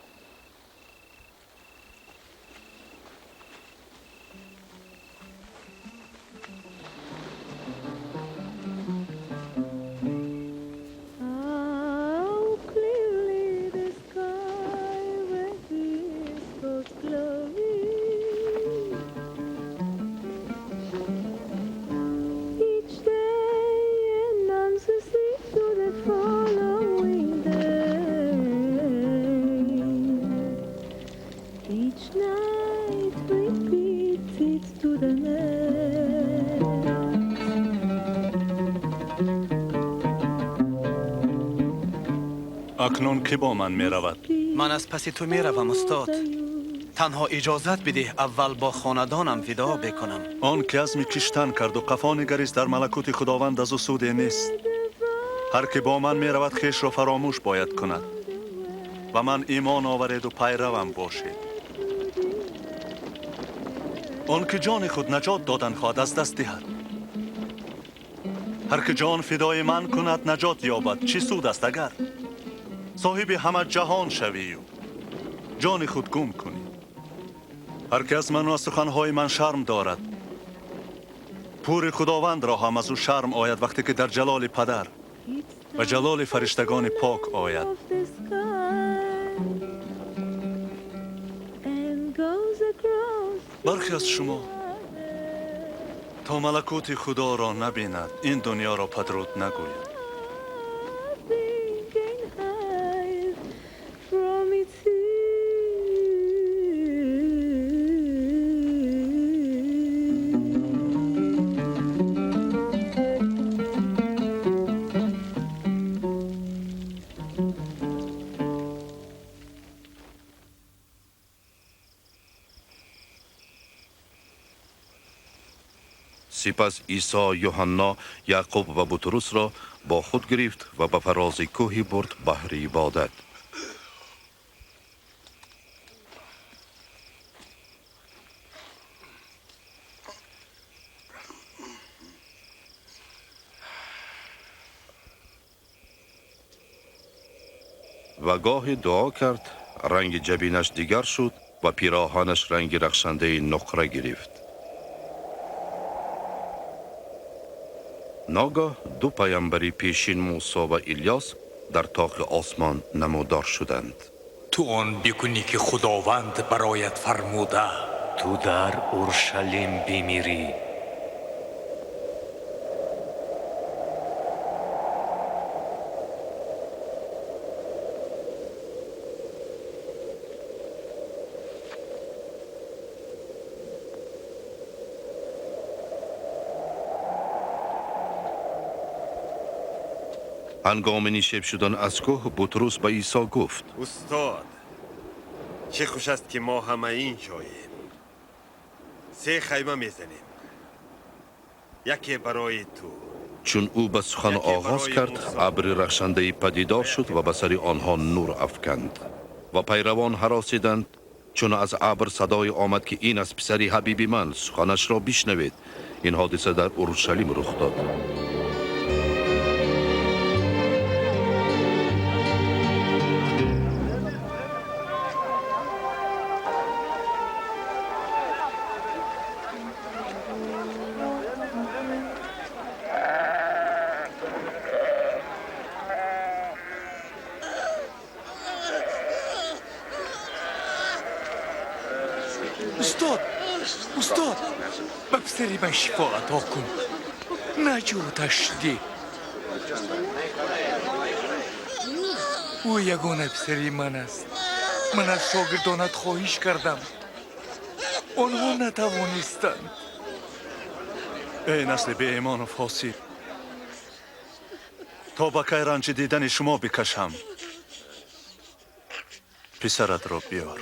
اکنون کی با من می رود؟ من از پس تو می روم استاد. تنها اجازت بده اول با خاندانم ودا بکنم. آن که عزم کشتن کرد و قفا نگریست در ملکوت خداوند از او سودی نیست. هر که با من می رود خیش را فراموش باید کند و من ایمان آورید و پیروم باشید. آن که جان خود نجات دادن خواهد از دست دهد. هر که جان فدای من کند نجات یابد. چی سود است اگر صاحب همه جهان شوی و جان خود گم کنی؟ هر که از من و سخنهای من شرم دارد، پور خداوند را هم از او شرم آید وقتی که در جلال پدر و جلال فرشتگان پاک آید. برخی از شما تا ملکوت خدا را نبیند این دنیا را پدرود نگوید. سپس عیسی یوحنا یعقوب و بطرس را با خود گرفت و به فراز کوهی برد بهر عبادت. و گاهی دعا کرد رنگ جبینش دیگر شد و پیراهنش رنگ رخشنده نقره گرفت. ناگاه دو پیامبری پیشین موسی و الیاس در طاق آسمان نمودار شدند. تو آن بکنی که خداوند برایت فرموده. تو در اورشلیم بمیری. هنگام نیشب شدن از کوه بطرس به عیسی گفت: استاد، چه خوش است که ما همه این جاییم. 3 خیمه میزنیم، یکی برای تو. چون او به سخن آغاز کرد، ابر رخشنده پدیدار شد و به سر آنها نور افکند و پیروان هراسیدند. چون از ابر صدای آمد که این از پسری حبیبی من، سخنش را بشنوید. این حادثه در اورشلیم رخ داد. استاد به پسری من شفا عطا کن، نجاتش ده. او یگانه پسری من است. من از شاگردانت خواهش کردم، آنها نتوانستند. ای نسل بی ایمان و فاسد، تا به کی رنج دیدن شما بکشم؟ پسرت را بیار.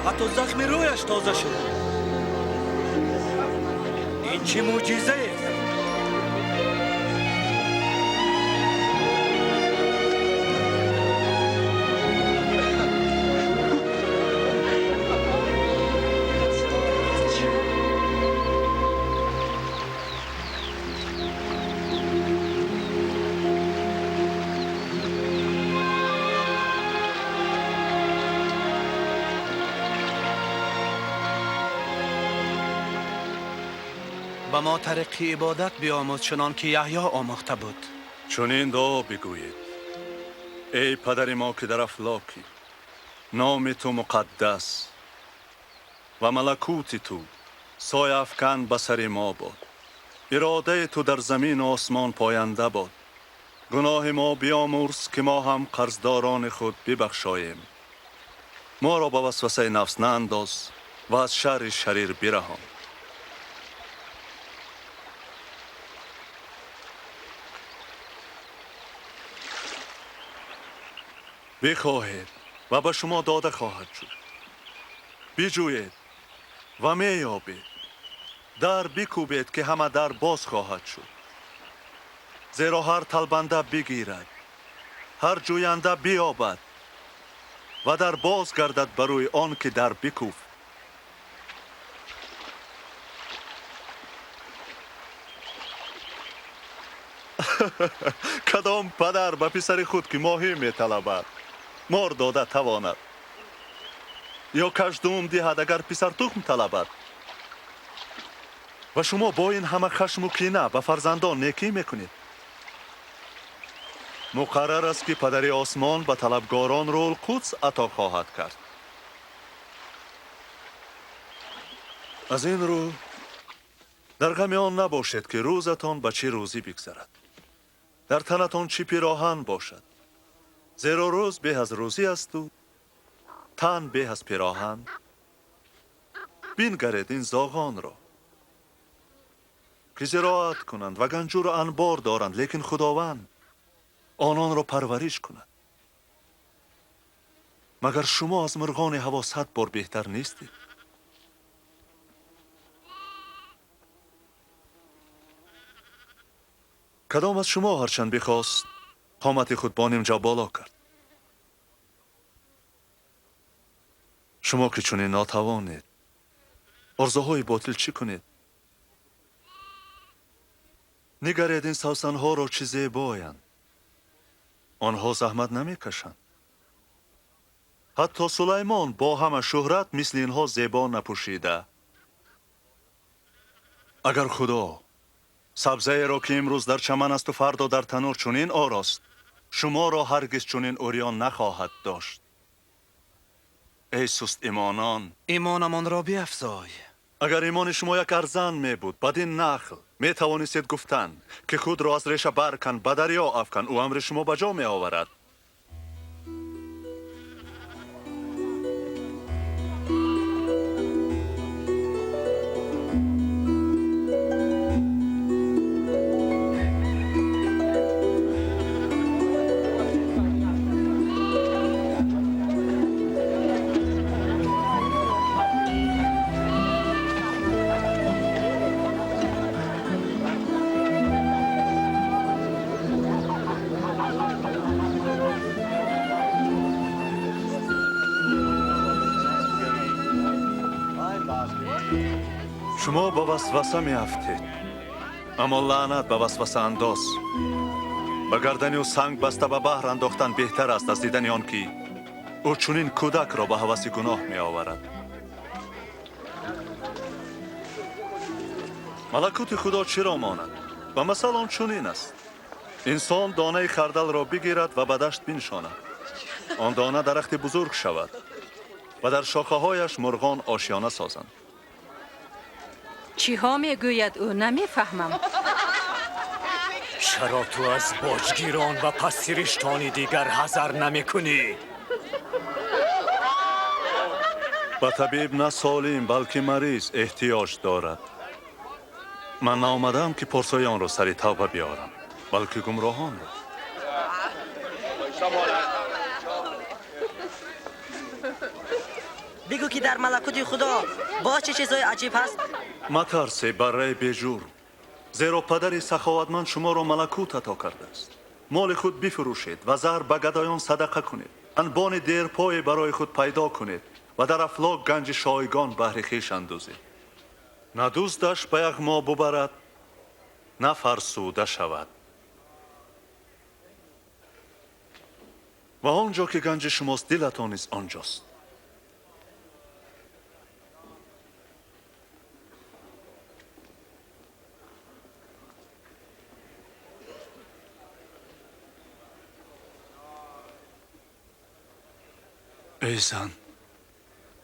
حتی زخم رویش تازه شد. این چه معجزه است؟ به ما طریق عبادت بیاموز چنان که یحیی آموخته بود. چون این دعا بگویید: ای پدر ما که در افلاکی، نام تو مقدس و ملکوت تو سایه افکن به سر ما باد. اراده تو در زمین و آسمان پاینده باد. گناه ما بیامرز که ما هم قرضداران خود ببخشاییم. ما را به وسوسه نفس نانداز و از شر شریر برهان. بخواهید و به شما داده خواهد شد. بجویید و میابید. در بکوبید که همه در باز خواهد شد. زیرا هر طلبنده بگیرد، هر جوینده بیابد و در باز گردد بروی آن که در بکوب. کدام پدر به پسر خود که ماهی می طلبد مار داده تواند؟ یا کژدم دهد اگر پسر تخم طلبد؟ و شما با این همه خشم و کینه به فرزندان نیکی میکنید. مقرر است که پدر آسمان به طلبگاران رو القدس عطا خواهد کرد. از این رو در غم آن نباشد که روزتان به چه روزی بگذرد. در تنتان چی پیراهن باشد، زیرا روز به از روزی است و تن به از پیراهن. بینگرید این زاغان را که زراعت کنند و گنجور انبار دارند، لیکن خداوند آنان را پرورش کند. مگر شما از مرغان هوا 100 بار بهتر نیستید؟ کدام از شما هرچند بخواست قامت خود با نیمجا بالا کرد؟ شما که چنین ناتوانید آرزوهای باطل چی کنید؟ نگرید این سوسنها را چه زیبایند. آنها زحمت نمی کشند. حتی سلیمان با همه شهرت مثل اینها زیبا نپوشیده. اگر خدا سبزه را که امروز در چمن است و فردا در تنور چنین آراست، شما را هرگز چنین اوریان نخواهد داشت. ای سست ایمانان، ایمانمان را بیفزای. اگر ایمان شما یک ارزن می بود، بدین نخل می توانستید گفتن که خود را از ریشه برکن به دریا افکن، او امر شما به جا می آورد. شما به وسوسه می افتید، اما لعنت به وسوسه انداز. به گردنی و سنگ بسته به بحر انداختن بهتر است از دیدن آن که او چنین کودک را به هوس گناه می آورد. ملکوت خدا چرا ماند؟ و مثل آن چنین است: انسان دانه خردل را بگیرد و به دشت بنشاند. آن دانه درخت بزرگ شود و در شاخه هایش مرغان آشیانه سازند. چی ها میگوید او نمیفهمم. چرا تو از باجگیران و پسیرشتانی دیگر حذر نمی کنی؟ به طبیب نه سالم بلکه مریض احتیاج دارد. من آمدم که پرسای آن را سری توبه بیارم، بلکه گمراهان را. بگو که در ملکوت خدا با چه چیزای عجیب هست؟ مترسه برای بیجور، زیرا پدر سخاوتمند شما را ملکوت عطا کرده است. مال خود بفروشید و زر به گدایان صدقه کنید. انبان دیرپای برای خود پیدا کنید و در افلاک گنج شایگان بهر خویش اندوزید. نه دزدش به یغما ببرد، نه فرسوده شود. و آنجا که گنج شماست دلتان نیز آنجاست. ای زن،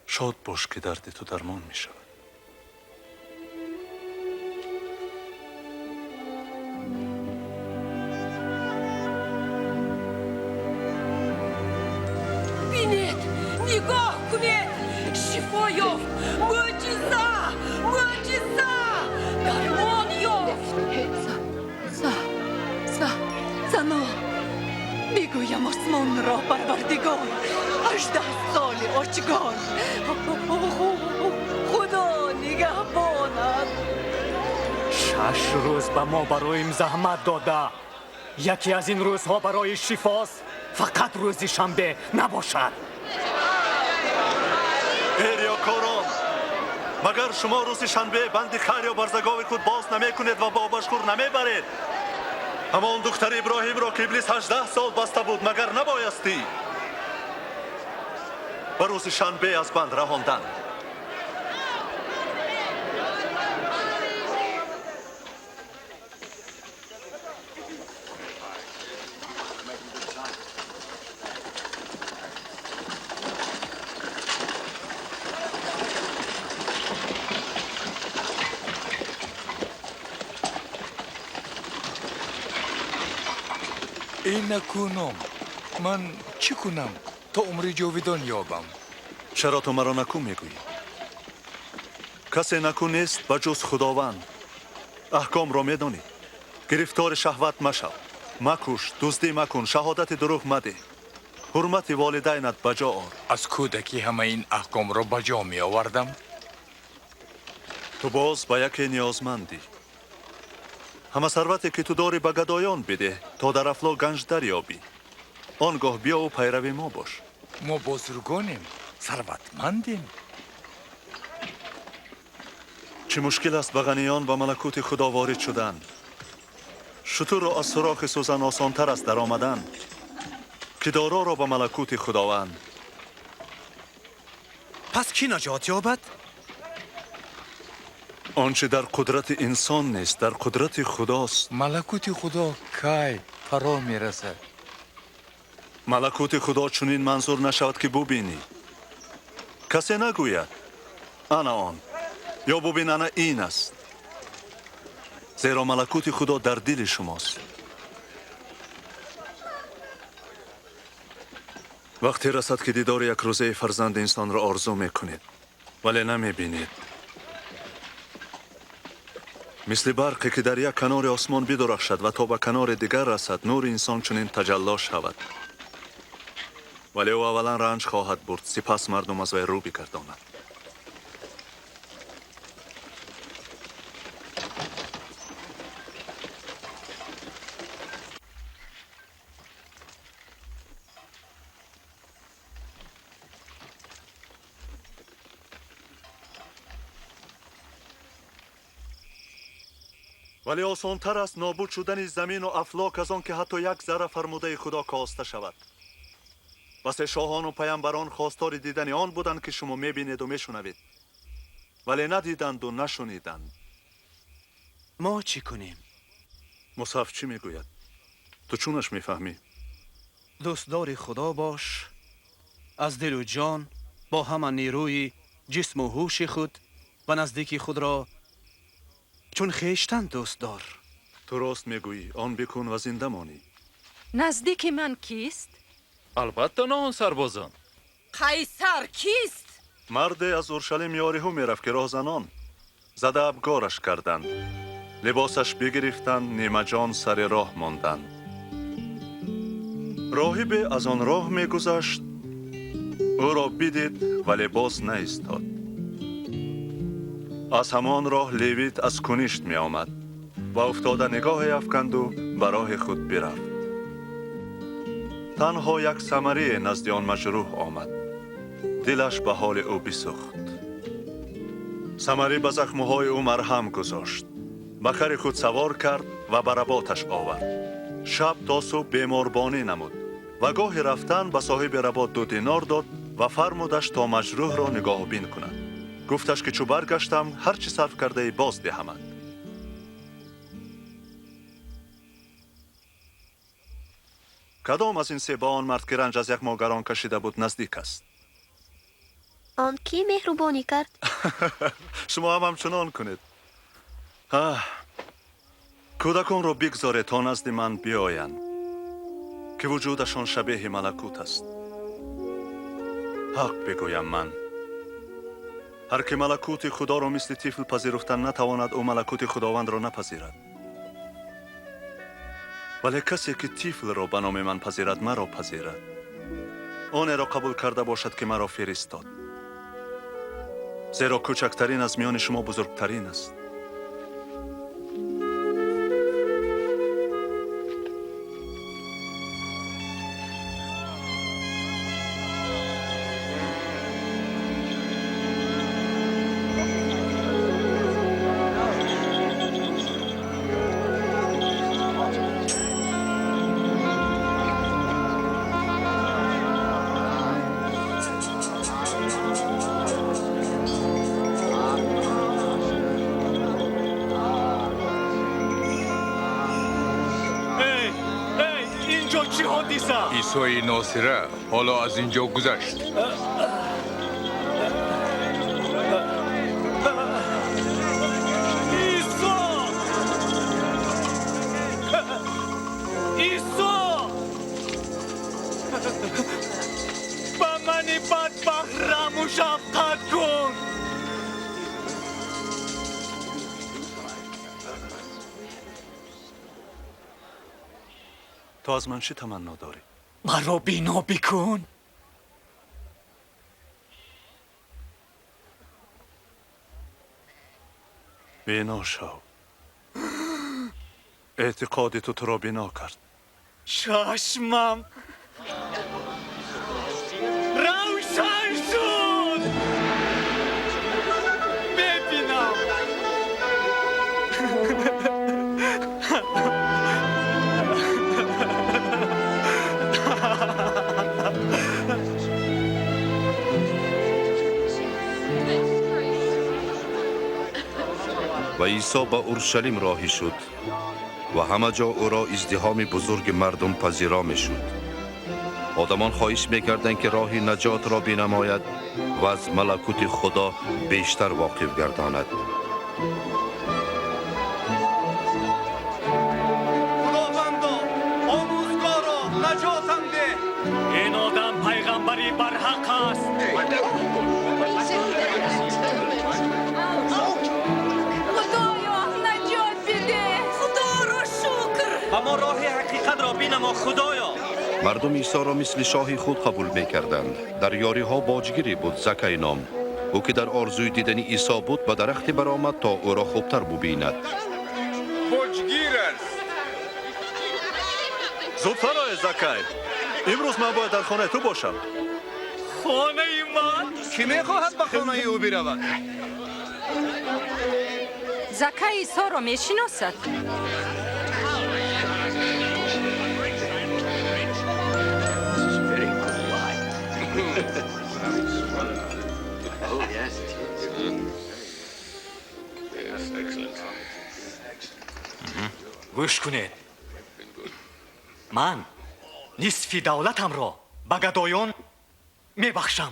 شاد باش که درد تو درمان می شود. بینید، نگاه کنید، شفا یافت، معجزه، درمان یافت. زنا، بگویم آسمان را پروردگار، 18 سال آچگار، خدا نگهبانت. 6 روز به ما برایم زحمت داده. یکی از این روزها برای شفاست، فقط روز شنبه نباشد. ایریاکاران، مگر شما روز شنبه بند خر یا برزگاه خود باز نمی کنید و با بشخور نمی برید؟ اما اون دختر ابراهیم را که ابلیس 18 سال بسته بود مگر نبایستی و روز شنبه از بند رهاندن؟ این نکنم. من چی کنم تا عمر جاودان یابم؟ چرا تو مرا نکن میگویی؟ کسی نکن نیست بجز خداوند. احکام را میدانی. گرفتار شهوت مشو، مکش، دزدی مکن، شهادت دروغ مده، حرمت والدینت بجا آر. از کودکی همه این احکام را بجا می آوردم. تو باز با یکی نیازمندی. همه ثروتی که تو داری به گدایان بده تا در افلاک گنج دریابی. آنگاه بیا و پیروی ما باش. ما بزرگانیم، ثروتمندیم. چه مشکل است به غنیان و ملکوت خدا وارد شدن؟ شتر را از سوراخ سوزن آسانتر است در آمدن که دارا را به ملکوت خداوند. پس کی نجات یابد؟ آنچه در قدرت انسان نیست در قدرت خداست. ملکوت خدا کی فرا می رسد؟ ملکوت خدا چنین منظور نشود که ببینی. کسی نگوید انا آن یا ببین انا این است. زیرا ملکوت خدا در دل شماست. وقتی رسد که دیدار یک روزه فرزند انسان را آرزو میکنید ولی نمیبینید. مثل برقی که در یک کنار آسمان بدرخشد و تا به کنار دیگر رسد نور انسان چنین تجلی شود. ولی او اولا رنج خواهد برد سپس مردم از وی رو بگرداند. ولی آسانتر است نابود شدن زمین و افلاک از آن که حتی یک ذره فرموده خدا کاسته شود. بس شاهان و پیامبران خواستار دیدن آن بودند که شما میبینید و میشنوید ولی ندیدند و نشنیدند. ما چی کنیم؟ مصحف چی میگوید؟ تو چونش میفهمی؟ دوستدار خدا باش، از دل و جان با همه نیروی جسم و هوش خود و نزدیکی خود را چون خیشتن دوست دار. تو راست میگویی، آن بکن و زنده مانی. نزدیک من کیست؟ البته نه آن سربازان. قیصر کیست؟ مرد از اورشلیم یاریحو میرفت که راهزنان زده ابگارش کردند، لباسش بگرفتند، نیمه جان سر راه ماندند. راهب از آن راه میگذشت، او را بدید ولی باز نایستاد. از همان راه لیویت از کنیشت می آمد و افتاده نگاه افکند و به راه خود برفت. تنها یک سمری نزد آن مجروح آمد، دلش به حال او بسوخت. سمری به زخمهای او مرهم گذاشت، به خر خود سوار کرد و به رباطش آورد. شب تا صبح بیماربانی نمود و گاه رفتن به صاحب رباط 2 دینار داد و فرمودش تا مجروح را نگاه بین کند. گفتش که چو برگشتم هر چی صرف کرده باز دهمت. کدام از این سه با آن مرد که رنج از یک ماگران کشیده بود نزدیک است؟ آن کی مهربانی کرد؟ شما هم همچنان کنید. کودکان را بگذاره تا نزد من بیایند که وجودشان شبیه ملکوت است. حق بگویم من، هر که ملکوت خدا را مثل طفل پذیرفتن نتواند او ملکوت خداوند را نپذیرد. ولی کسی که طفل را به نام من پذیرد مرا پذیرد. آن را قبول کرده باشد که مرا فرستاد. زیرا کوچکترین از میان شما بزرگترین است. عیسی ناصره حالا از اینجا گذشت. عیسی! تو از من چی تمنا داری؟ مرا بینا بکن. بینا شو. اعتقاد تو را بینا کرد. چشمم روشن شد. ببینم. و عیسی به اورشلیم راهی شد و همه جا او را ازدحام بزرگ مردم پذیرا می شد. آدمان خواهش می کردند که راه نجات را بنماید و از ملکوت خدا بیشتر واقف گرداند. خداوندا، آموزگارا، نجاتم ده. این آدم پیغمبری برحق است. اما راه حقیقت را بینما خدایا. مردم عیسی را مثل شاه خود قبول می کردند. در یاری ها باجگیری بود زکای نام. او که در آرزوی دیدن عیسی بود به درخت برآمد تا او را خوبتر ببیند. باجگیر است. زودتر آی زکای. امروز من باید در خانه تو باشم. خانه من؟ کی میخواهد به خانه او برود؟ زکای عیسی را میشناسد. گوش کنید. من نصف دولتم را به گدایان میبخشم.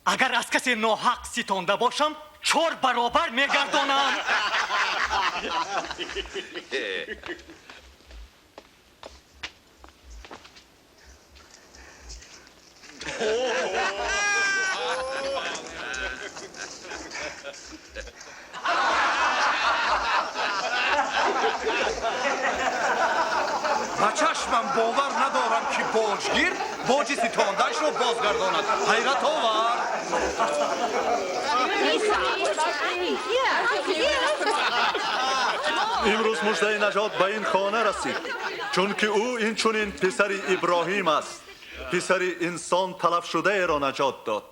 اگر از کسی ناحق ستانده باشم 4 برابر میگردانم. و چشمم باور ندارم که باجگیر باج ستاندهش رو بازگرداند. حیرت آور. امروز مژده نجات به این خانه رسید، چون که او این چونین پسر ابراهیم است، پسر انسان تلف شده را نجات داد.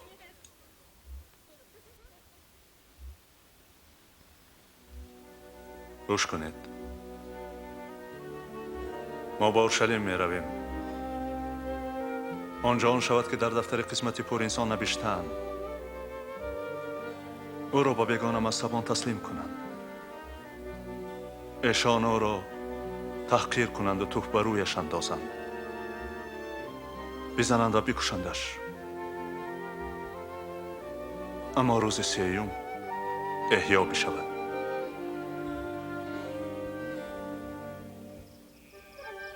گوش کنید. ما با اورشلیم می رویم. آنجا آن شود که در دفتر قسمت پر انسان نبشتند. او را با بیگانه مذهبان تسلیم کنند. ایشان او را تحقیر کنند و توپ بر رویش اندازند. بزنند و بکشندش. اما روز سیوم احیا بشود.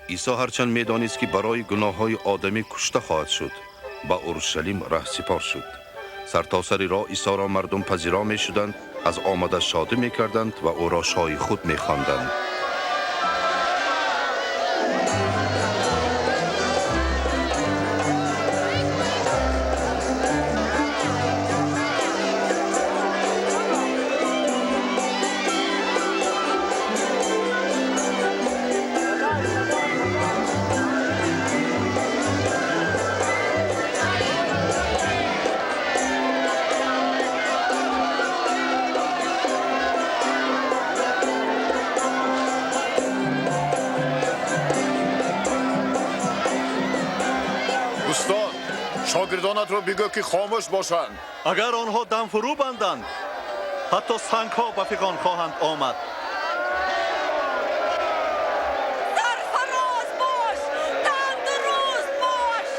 عیسی هرچند میدانست که برای گناههای آدمی کشته خواهد شد، به اورشلیم رهسپار شد. سرتاسر راه عیسی را مردم پذیرا می شدند، از آمده شادی می کردند و او را شاه خود می خواندند. استاد، شاگردانت رو بگو که خاموش باشند. اگر آنها دم فرو بندند، حتی سنگ ها به فغان خواهند آمد. سرفراز باش، تندرست باش.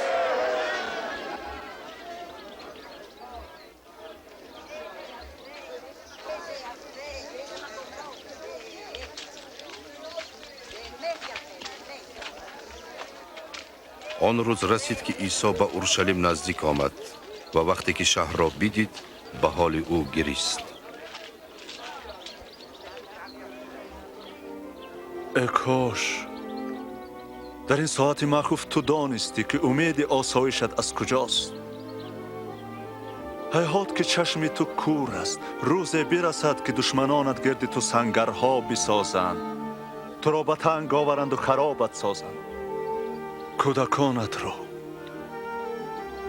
آن روز رسید که عیسی به اورشلیم نزدیک آمد و وقتی که شهر را بدید به حال او گریست. ای کاش در این ساعت مخوف تو دانستی که امید آسایشت از کجاست. هیهات که چشم تو کور است، روز برسد که دشمنانت گرد تو سنگرها بسازند، تو را به تنگ آورند و خرابت سازند. کودکانت را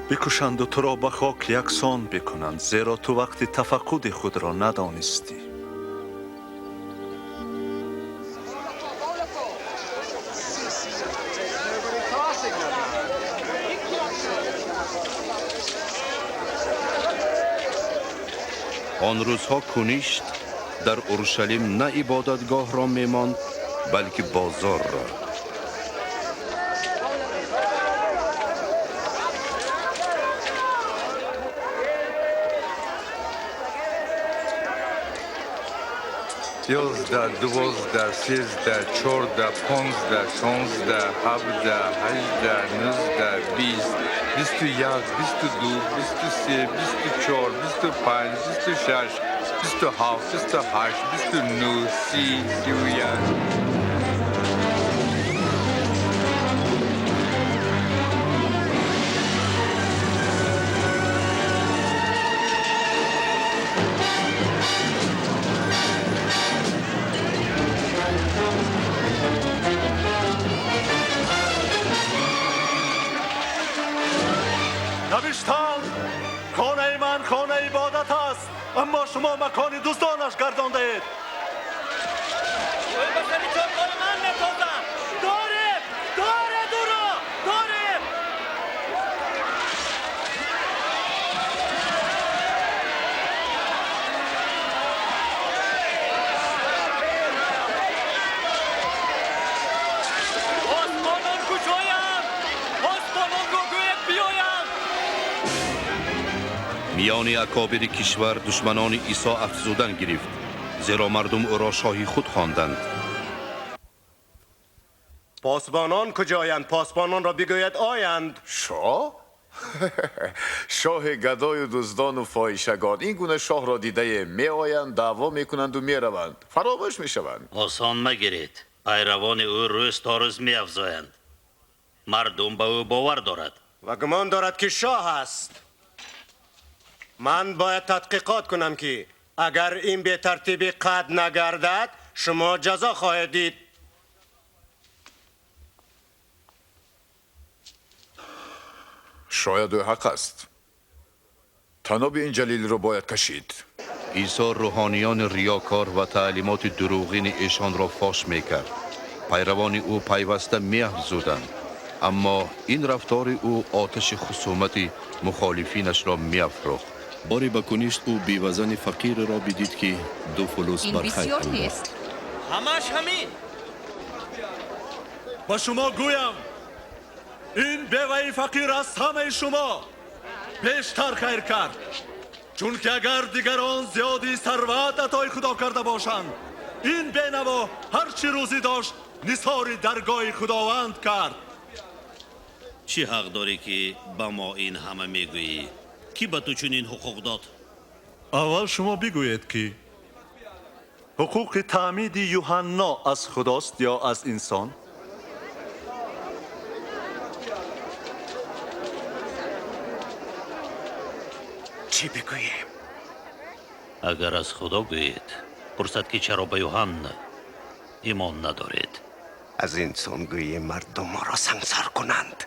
بکشند و تو را به خاک یکسان بکنند، زیرا تو وقت تفقد خود را ندانستی. آن روزها کنیشت در اورشلیم نه عبادتگاه را میماند بلکه بازار را. یازده، دوازده، سیزده، چهارده، پانزده، شانزده، هفده، هجده، نوزده، بیست، بیست و یک، بیست و دو، بیست و سه، بیست و چهار، بیست و پنج، بیست و شش، بیست و هفت، بیست و هشت، بیست و نه، سی، سی و یک. خانه من خانه عبادت است، اما شما مکان دوستانش گردانده اید. میان اکابر کشور دشمنان عیسی افزودن گرفت، زیرا مردم او را شاهی خود خواندند. پاسبانان کجایند؟ پاسبانان را بگوید آیند. شاه؟ شاه گدای و دزدان و فاحشگان این گونه شاه را دیده می آیند، دعوا می کنند و می روند، فراموش می شوند. آسان مگیرید، پیروان او روز تا روز می افزایند. مردم به او باور دارد و گمان دارد که شاه است. من باید تحقیقات کنم که اگر این به ترتیبی قد نگردد شما جزا خواهید دید. شاید او حق است. تناب این جلیل رو باید کشید. عیسی روحانیان ریاکار و تعلیمات دروغین ایشان را فاش میکرد. پیروان او پیوسته میافزودند، اما این رفتار او آتش خصومت مخالفینش را میافروخت. باری به کنیشت او بیوزن فقیر را بدید که 2 فلوس این بسیار نیست. همش همین. با شما گویم این بیوه فقیر از همه شما بیشتر خیر کرد، چون که اگر دیگران زیادی ثروت عطای خدا کرده باشند، این بینوا هرچی روزی داشت نثار درگاه خداوند کرد. چی حق داری که با ما این همه میگویی؟ کی به تو چنین حقوق داد؟ اول شما بگویید که حقوق تعمید یوحنا از خداست یا از انسان؟ چی بگوییم؟ اگر از خدا گویید پرسد که چرا به یوحنا ایمان ندارید؟ از انسان گویی مردم ما را سنگسار کنند،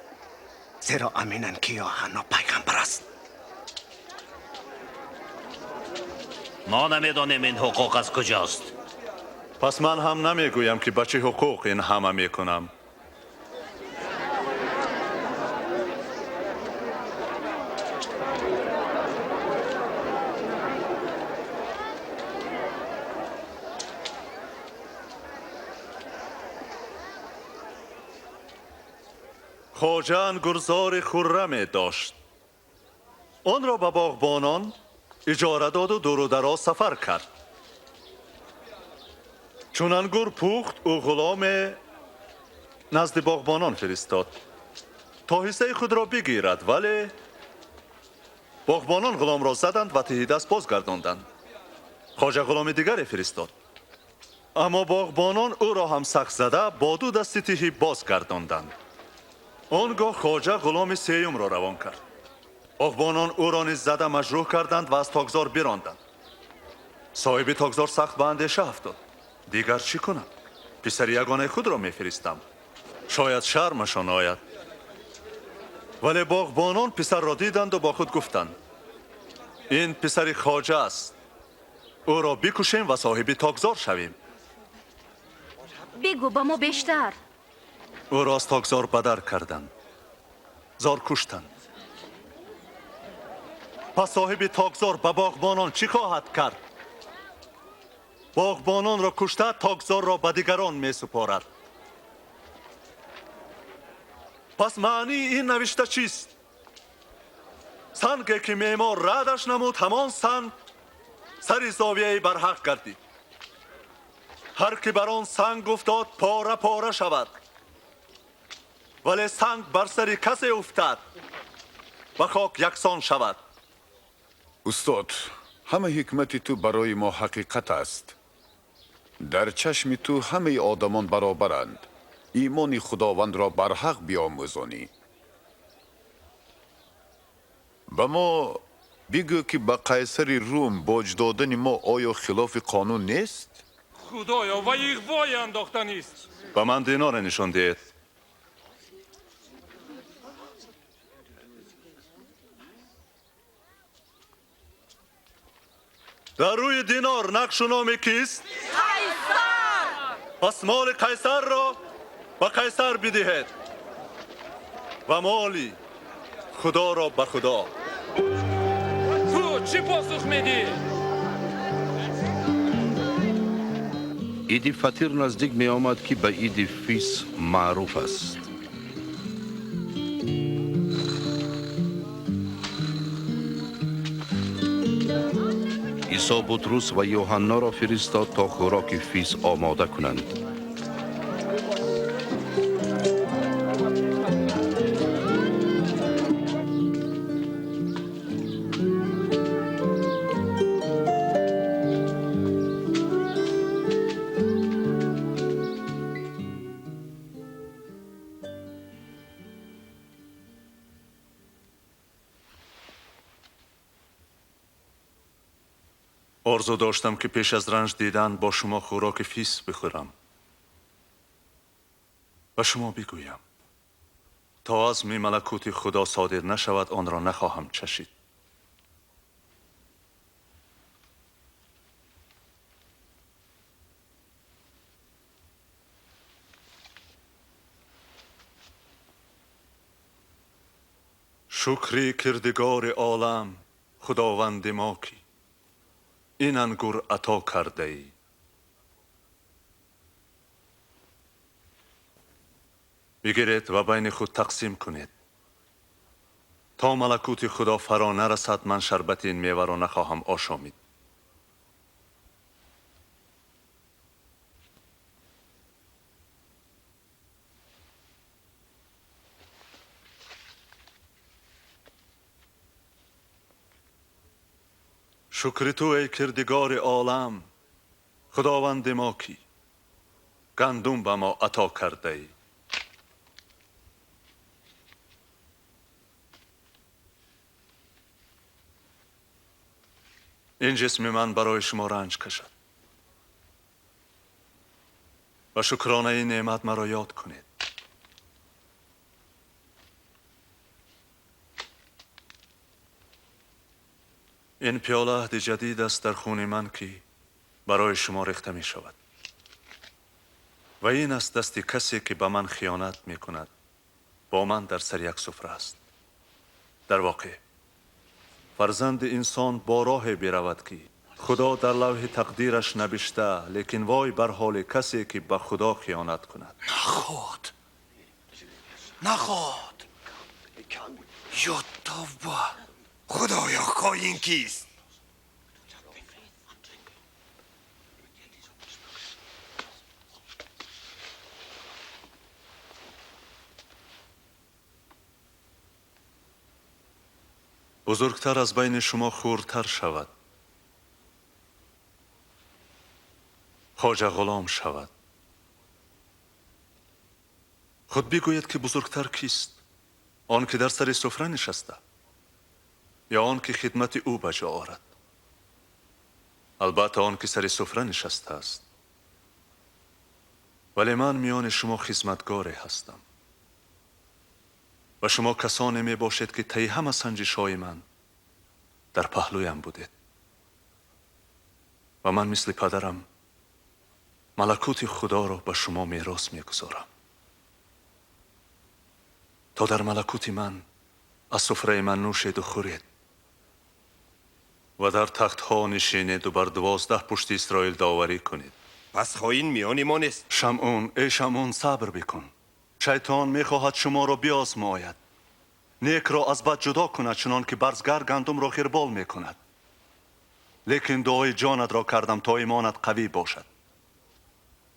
زیرا امینند که یوحنا پیغمبر است. ما نمیدانیم این حقوق از کجاست. پس من هم نمیگویم که به چه حقوق این همه میکنم. خواجه انگورزار خرمی داشت. آن را به باغبانان اجاره داد و دور و دراز سفر کرد. چون انگور پخت او غلام نزد باغبانان فرستاد تا حصه خود را بگیرد، ولی باغبانان غلام را زدند و ته دست بازگرداندند. خواجه غلام دیگری فرستاد، اما باغبانان او را هم سخت زده با 2 دست ته بازگرداندند. آنگاه خواجه غلام سیوم را روان کرد. باغبانان او را نیز زده مجروح کردند و از تاگزار براندند. صاحب تاگزار سخت به اندیشه افتاد. دیگر چی کنم؟ پسر یگانه خود را میفرستم، شاید شرمشان آید. ولی باغبانان پسر را دیدند و با خود گفتند این پسر خواجه است، او را بکشیم و صاحب تاگزار شویم. بگو با ما بیشتر. او را از تاگزار بدر کردند، زار کشتند. پس صاحب تاگزار به باغبانان چی خواهد کرد؟ باغبانان را کشته تاگزار را به دیگران می سپارد. پس معنی این نوشته چیست؟ سنگی که معمار ردش نمود همان سنگ سر زاویه برحق گردید. هر که بر آن سنگ افتاد پاره پاره شود، ولی سنگ بر سر کسی افتاد و خاک یکسان شود. استاد، همه حکمت تو برای ما حقیقت است. در چشم تو همه آدمان برابرند. ایمان خداوند را بر حق بیاموزانی. به ما بگو که به قیصر روم باج دادن ما آیا خلاف قانون نیست؟ خدایا و اغوای انداختن است. به من دینار نشان دهید. در روی دینار نقش و نام کیست؟ قیصر! پس مال قیصر را به قیصر بدهید و مالی خدا را به خدا. تو چی پاسخ میدی؟ عید فطیر نزدیک می آمد که به عید فیس معروف است. عیسی بطرس و یوحنا را فرستاد تا خوراک فیس آماده کنند. آرزو داشتم که پیش از رنج دیدن با شما خوراک فیس بخورم و شما بگویم تا از می ملکوت خدا صادر نشود آن را نخواهم چشید. شکری کردگار عالم خداوند ما کی این انگور عطا کرده ای. بگیرید و بین خود تقسیم کنید. تا ملکوت خدا فرا نرسد من شربت این میوه را نخواهم آشامید. شکر تو ای کردگار عالم خداوند ما کی گندم به ما عطا کرده ای. این جسم من برای شما رنج کشد و شکرانه این نعمت مرا یاد کنید. این پیاله عهد جدید است در خون من که برای شما ریخته می شود و این است دست کسی که به من خیانت می کند با من در سر یک سفره است. در واقع فرزند انسان با راه برود که خدا در لوح تقدیرش نبشته، لیکن وای بر حال کسی که به خدا خیانت کند. نخواد یا توبه. خدایا خواهین کیست؟ بزرگتر از بین شما خردتر شود، خواجه غلام شود. خود بگوید که بزرگتر کیست؟ آن که در سر سفره نشسته یا آن که خدمت او بجا آورد؟ البته آن که سر سفره نشسته است. ولی من میان شما خدمتگاری هستم و شما کسانی می باشید که طی همه سنجش های من در پهلویم بودید و من مثل پدرم ملکوت خدا را به شما میراث میگذارم تا در ملکوت من از سفره من نوشید و خورید و در تخت ها نشینید و بر 12 پشت اسرائیل داوری کنید. پس خائن میان ما نیست. شمعون، ای شمعون، صبر بکن. شیطان میخواهد شما را بیازماید، نیک را از بد جدا کند چنان که برزگر گندم را خیربال میکند. لیکن دعای جانت را کردم تا ایمانت قوی باشد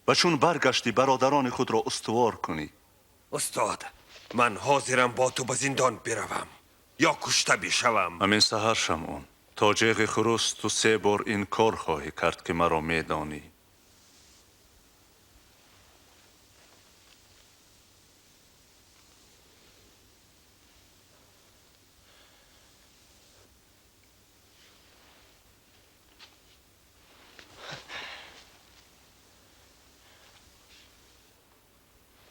و چون برگشتی برادران خود را استوار کنی. استاد، من حاضرم با تو به زندان بروم یا کشته بشوم. همین سحر شمعون، تا جیغ خروست تو 3 بار این کار خواهی کرد که مرا میدانی.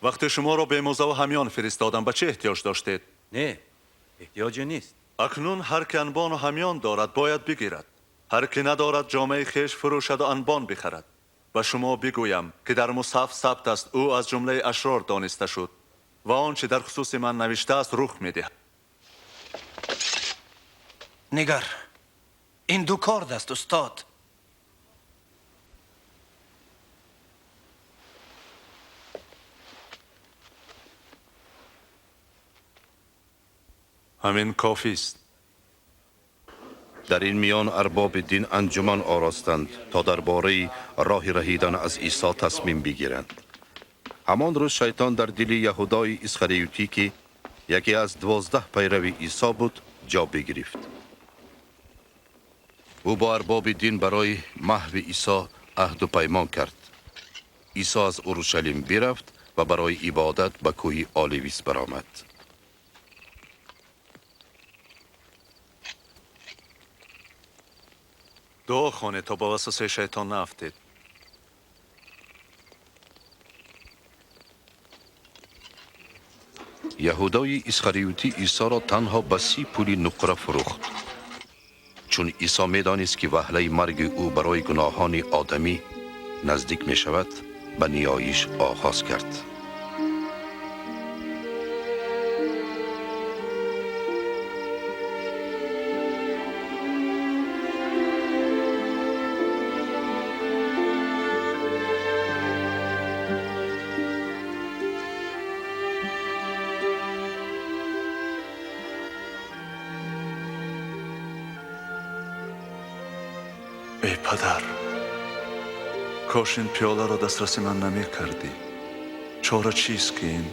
وقتی شما را به موضع و همیان فرستادم به چه احتیاج داشتید؟ نه، احتیاجی نیست. اکنون هر که انبان و همیان دارد باید بگیرد، هر که ندارد جامعه خیش فروشد و انبان بخرد. و شما بگویم که در مصحف ثبت است او از جمله اشرار دانسته شد و آنچه در خصوص من نوشته است رخ می‌دهد. نگر، این 2 کارد است استاد. همین کافی است. در این میان ارباب دین انجمن آراستند تا درباره راه رهیدن از عیسی تصمیم بگیرند. همان روز شیطان در دل یهودای اسخریوتی که یکی از 12 پیرو عیسی بود جا بگرفت. او با ارباب دین برای محو عیسی عهد و پیمان کرد. عیسی از اورشلیم برفت و برای عبادت به کوه آلیویس برآمد. دعا خانه تا با وسوسه شیطان نافتید. یهودای اسخریوتی عیسی را تنها به 30 پولی نقره فروخت. چون عیسی می‌دانست که وهله مرگ او برای گناهان آدمی نزدیک می شود، به نیایش آغاز کرد. ای پدر، کاش این پیاله را دسترس من نمی کردی. چاره چیست که این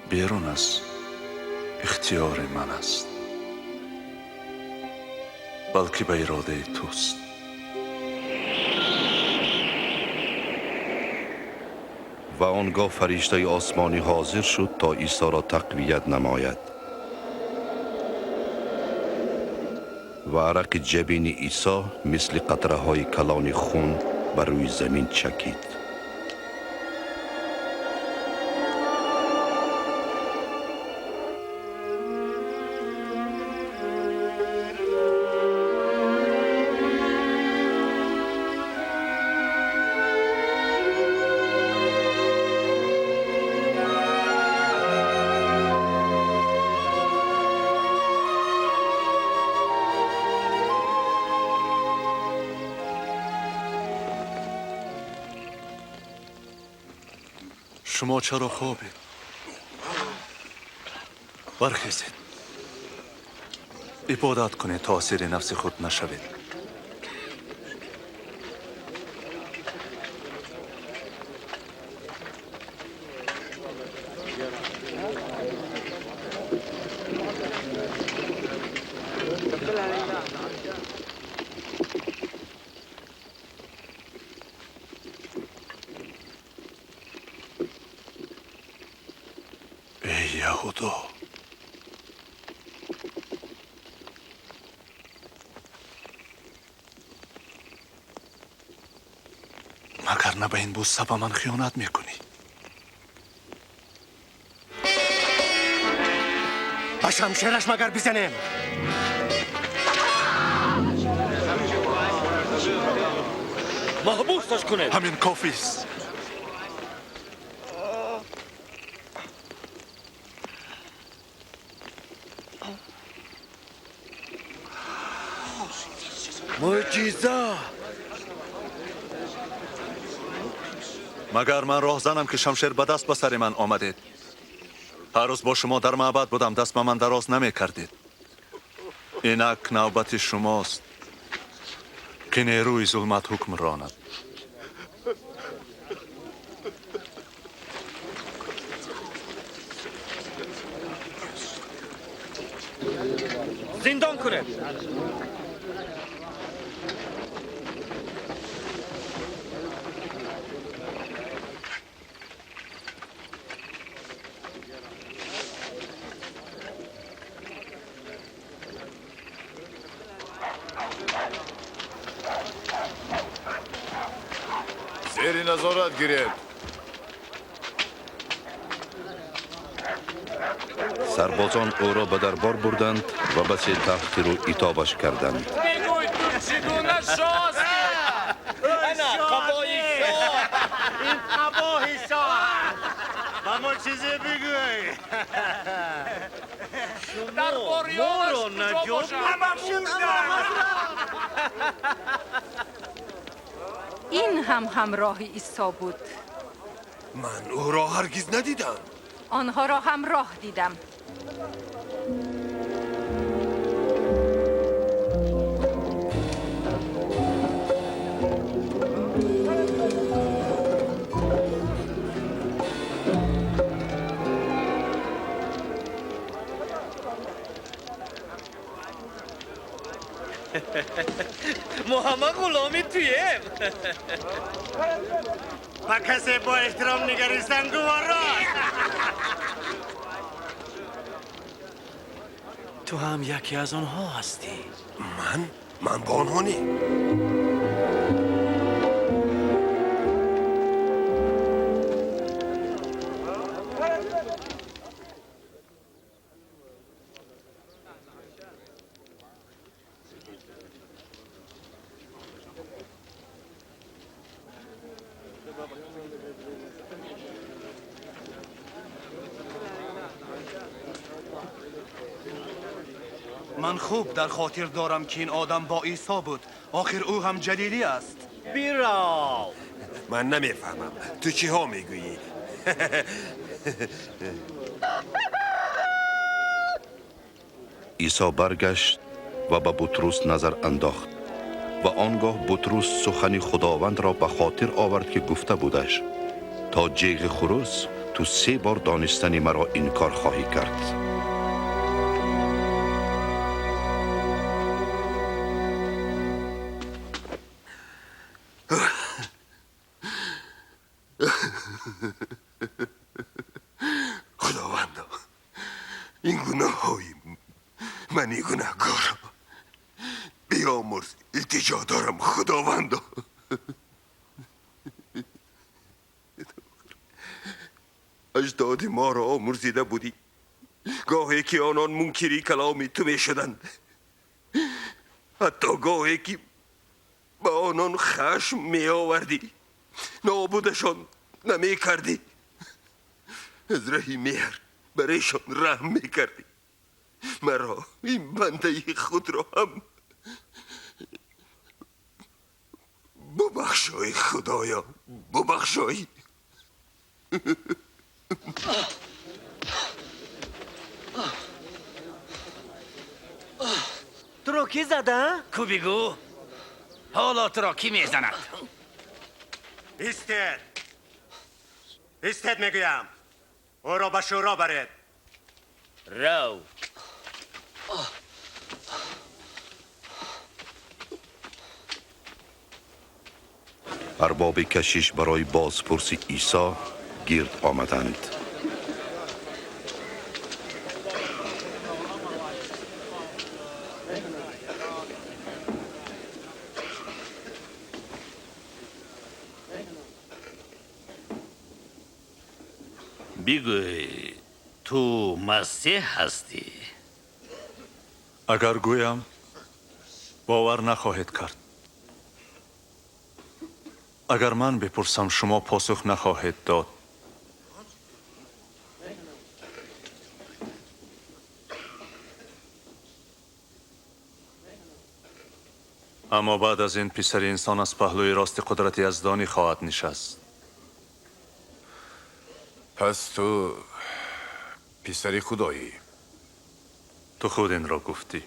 بیرون از اختیار من است، بلکه به اراده توست. و آنگاه فرشته آسمانی حاضر شد تا عیسی را تقویت نماید. و عرق جبین عیسی مثل قطره های کلان خون بر روی زمین چکید. شما چرا خوابید؟ برخیزید، عبادت کنید تا اسیر نفس خود نشوید. ای یهودا، ورنه به این بوسه به من خیانت میکنی. با شمشیرش مگر بزنیم؟ محبوسش کنید. همین کافی است. معجزه. مگر من راهزنم که شمشیر به دست به سر من آمدید؟ هر روز با شما در معبد بودم، دست به من دراز نمی کردید. اینک نوبت شماست که نیروی ظلمت حکم راند. زندان کنید. زیر نظارت گیرید. سربازان او را به دربار بردند و بسی تحقیر و ایتابش کردند. بگوی تو چگونه شاه هستی؟ انا قبای شاه. این قبای شاه. با ما چیزی بگوی. در باریان از کجا باشم؟ این هم همراه عیسی بود. من او را هرگز ندیدم. آنها را همراه دیدم. ما همه غلامی تویم. با کسی با احترام نگریستن گوارا. تو هم یکی از آنها هستی. من با آنها نی. من خوب در خاطر دارم که این آدم با عیسی بود. آخر او هم جلیلی است. بیراو. من نمیفهمم تو چی ها میگویی؟ عیسی برگشت و به بطرس نظر انداخت و آنگاه بطرس سخن خداوند را به خاطر آورد که گفته بودش: تا جیغ خروس تو 3 بار دانستنی مرا انکار خواهی کرد. خداوندا، این گناه های منی گناهکار بیامرز. التجا دارم خداوندا. اجداد ما را آمرزیده بودی گاهی که آنان منکری کلام تو می شدند، حتی گاهی که به آنان خشم می آوردی نابودشان نمی کردی. از رحم مهر برایشان رحم می کردی. مرا این بنده خود را هم ببخشای خدایا، ببخشای. تو رو کی زده؟ کوبیگو، حالا تو را کی میزند؟ ایستید. ایستید میگویم. او را به شورا برید. رو. ارباب کشیش برای بازپرسی عیسی گرد آمدند. بگوی تو مسیح هستی؟ اگر گویم باور نخواهید کرد. اگر من بپرسم شما پاسخ نخواهید داد. اما بعد از این پسر انسان از پهلوی راست قدرت یزدانی خواهد نشست. پس تو پسر خدایی؟ تو خود این را گفتی.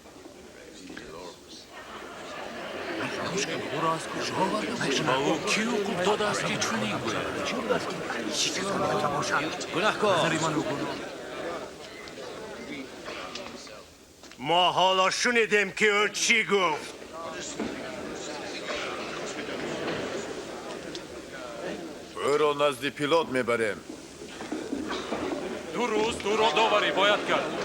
ما حالا شنیدیم که او چی گفت. او را نزد پیلات میبریم. 2 روز تو را داوری باید کرد.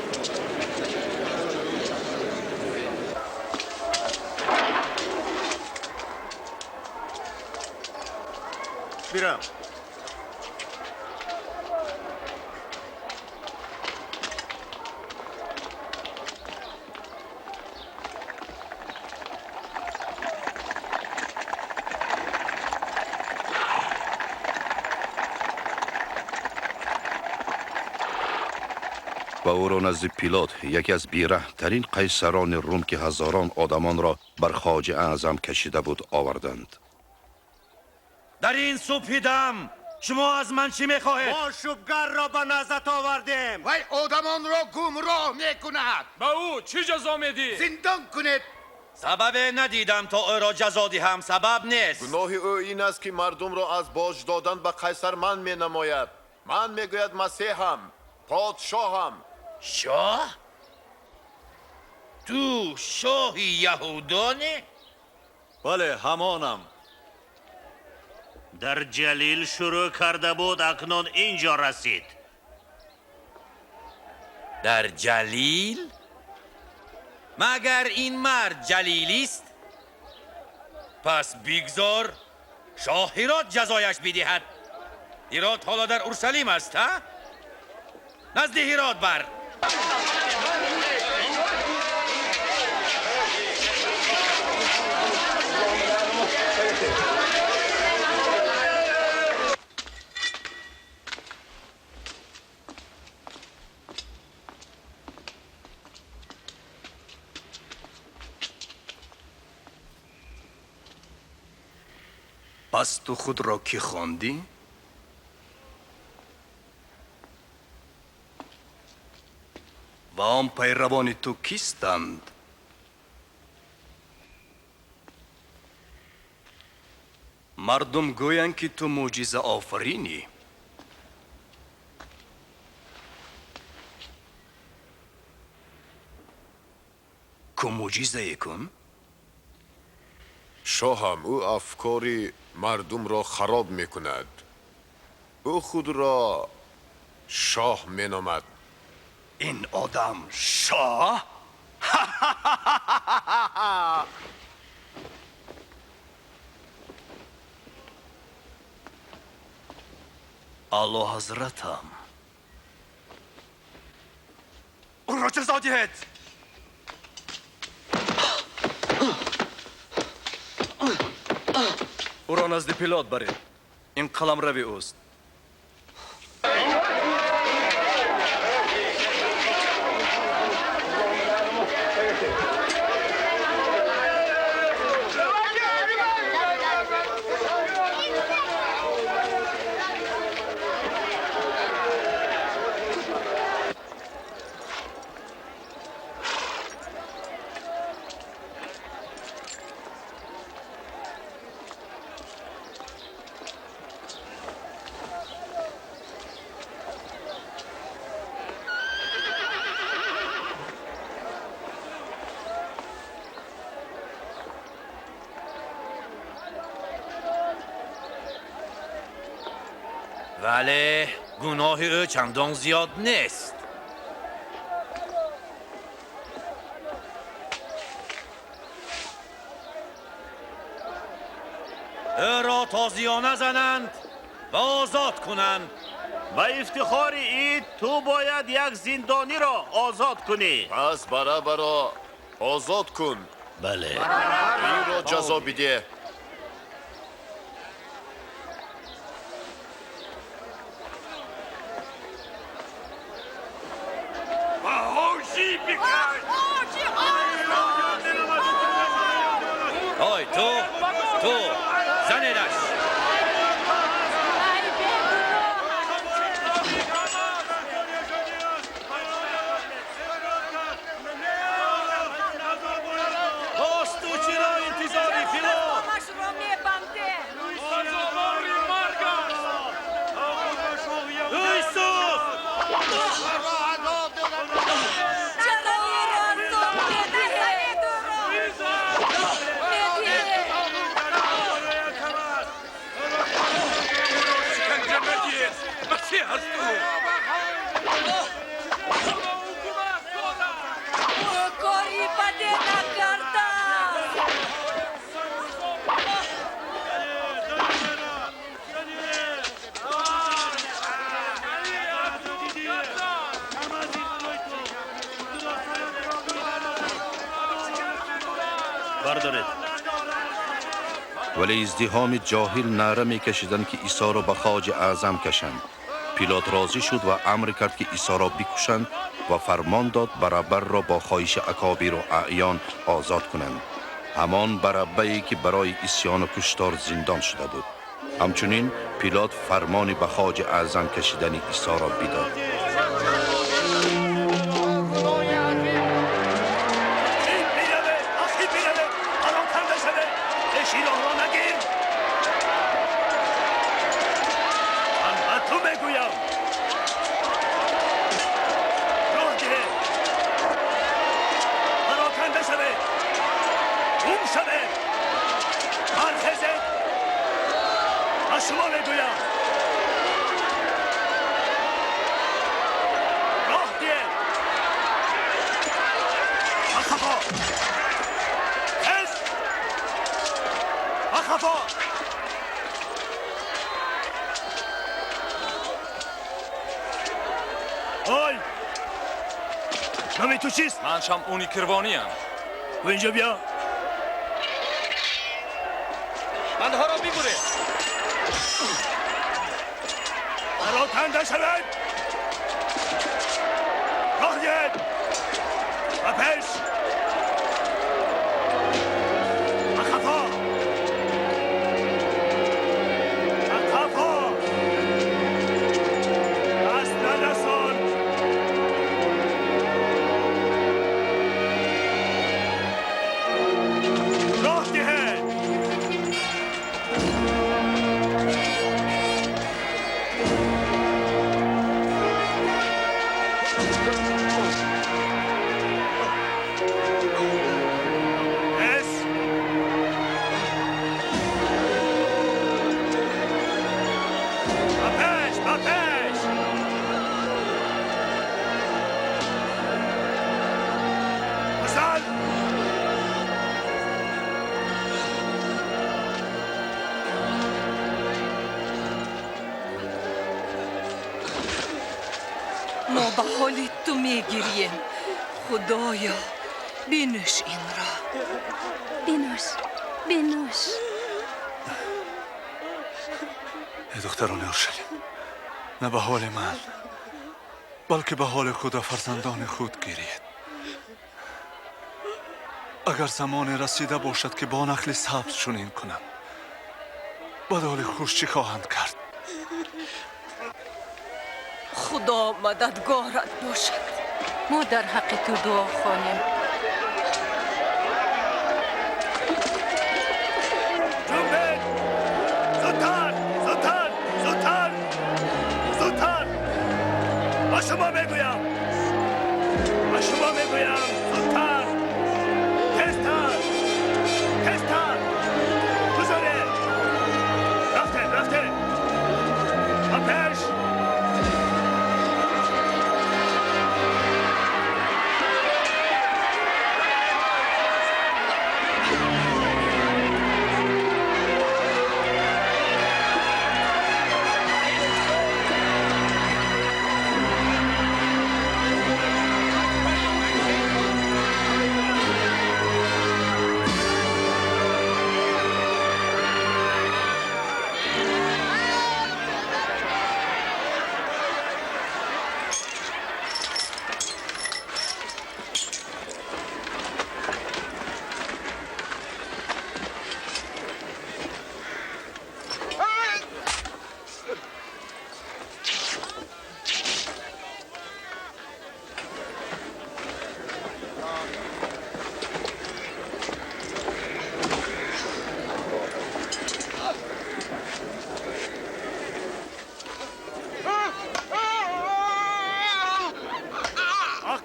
بیرم. و او را نزد پیلات، یکی از بی‌رحم‌ترین قیصران روم که هزاران آدمان را بر خواجه اعظم کشیده بود آوردند. در این صبح دم شما از من چی میخواهید؟ ما شبگر را به نزدت آوردیم. وی آدمان را گمراه میکند. به او چی جزا میدی؟ زندان کنید. سبب ندیدم تا او را جزا دهم. سبب نیست. گناه او این است که مردم را از باج دادن به قیصر من می نماید. من میگوید مسیحم، پادشاهم. شاه؟ تو شاه یهودانی؟ بله همانم. در جلیل شروع کرده بود اکنون اینجا رسید. در جلیل؟ مگر این مرد جلیلی است؟ پس بگذار شاه هرات جزایش بدهد. هرات حالا در اورشلیم است ها؟ نزد هرات بر. پس تو خود را کی خواندی؟ و آن پیروان تو کیستند؟ مردم گویند که تو معجزه آفرینی. کو معجزه کن؟ شاهم او افکاری مردم را خراب میکند. او خود را شاه مینامد. این آدم شاه؟ اعلی حضرتم، او را جزا دهید. او را نزد پیلات برید. این قلم روی اوست. ولی گناه او چندان زیاد نیست. او را تازیانه زنند و آزاد کنند و افتخار اید تو باید یک زندانی را آزاد کنی. پس برابر را آزاد کن. بله. این را جزا بده. آی تو زنیدش. باز تو چرا انتظاری فیلو؟ بردارید. ولی ازدحام جاهل نعره می کشیدند که عیسی را به خاج اعظم کشند. پیلات راضی شد و امر کرد که عیسی را بکشند و فرمان داد برابر را با خواهش اکابر و اعیان آزاد کنند. همان برابری که برای عصیان و کشتار زندان شده بود. همچنین پیلات فرمان به خاج اعظم کشیدن عیسی را بداد. شما میگویم راه دیه اخفا اخفا آی نامی تو چیست؟ من شمعونی کروانی هم. و اینجا بیا. بندها را میبوره. پراکنده شود. راه گید و پیش. اخفا اخفا دست ندستان. راه گید. ما به حال تو میگیریم. خدایا بینوش این را. بینوش. ای دختران اورشلیم، نه به حال من بلکه به حال خود و فرزندان خود گیرید. اگر زمان رسیده باشد که با نخل سبز چنین کنم، بدال خوش چی خواهند کرد؟ خدا مددگارت باشد. ما در حق تو دعا خوانیم. جنبه زودتر زودتر زودتر زودتر. با شما میگویم زودتر تزتر تزتر. بزاره رفته و پیش.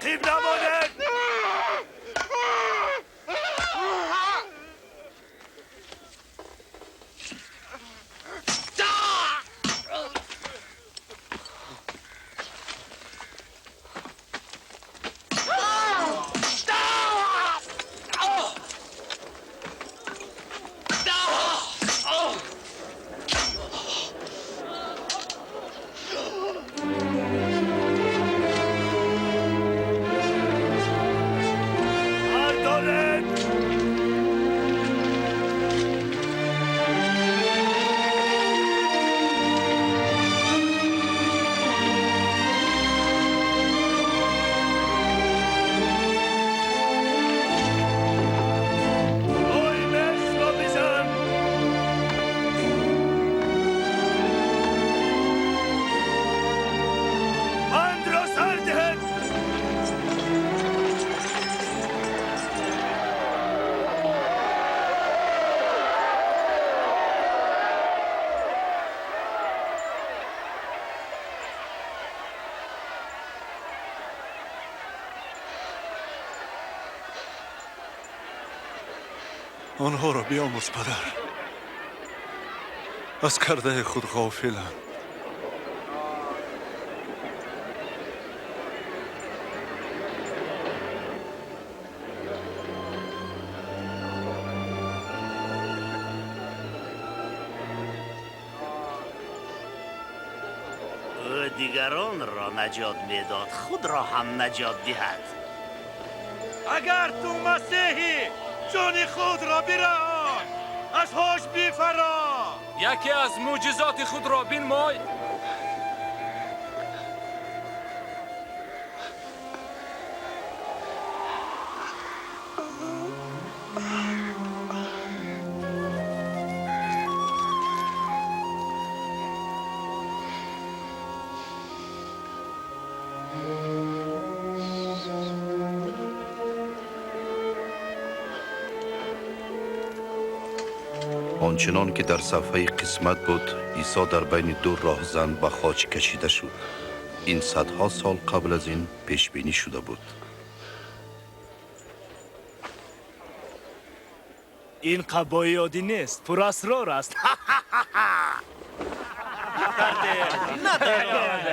رقیب نمانید. آنها را بیامرز پدر. از کرده خود غافلند. او دیگران را نجات میداد، خود را هم نجات دهد. اگر تو مسیحی جان خود را برهان، از هوش بیفرا. یکی از معجزات خود را بنمای. آنچنان که در صفحه قسمت بود، عیسی در بین دو راهزن به خاک کشیده شد. این صدها سال قبل از این پیش بینی شده بود. این قبای یادی نیست، پر اسرار است.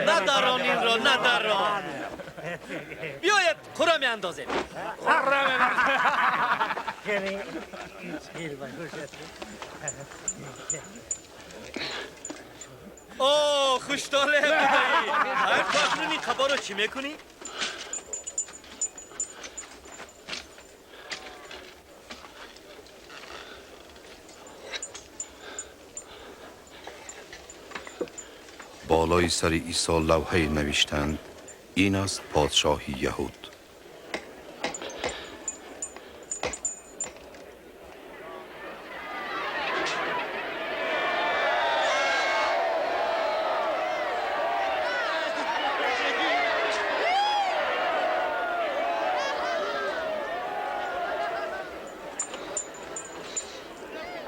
نداران این را نداران. بیاید قرآن می اندازیم. اوه خوشتاله بودایی. تو اکنون این قبا رو چی میکنی؟ بالای سر عیسی لوحه نوشتند: این است پادشاهی یهود.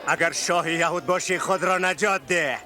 اگر شاه یهود باشی خود را نجات ده.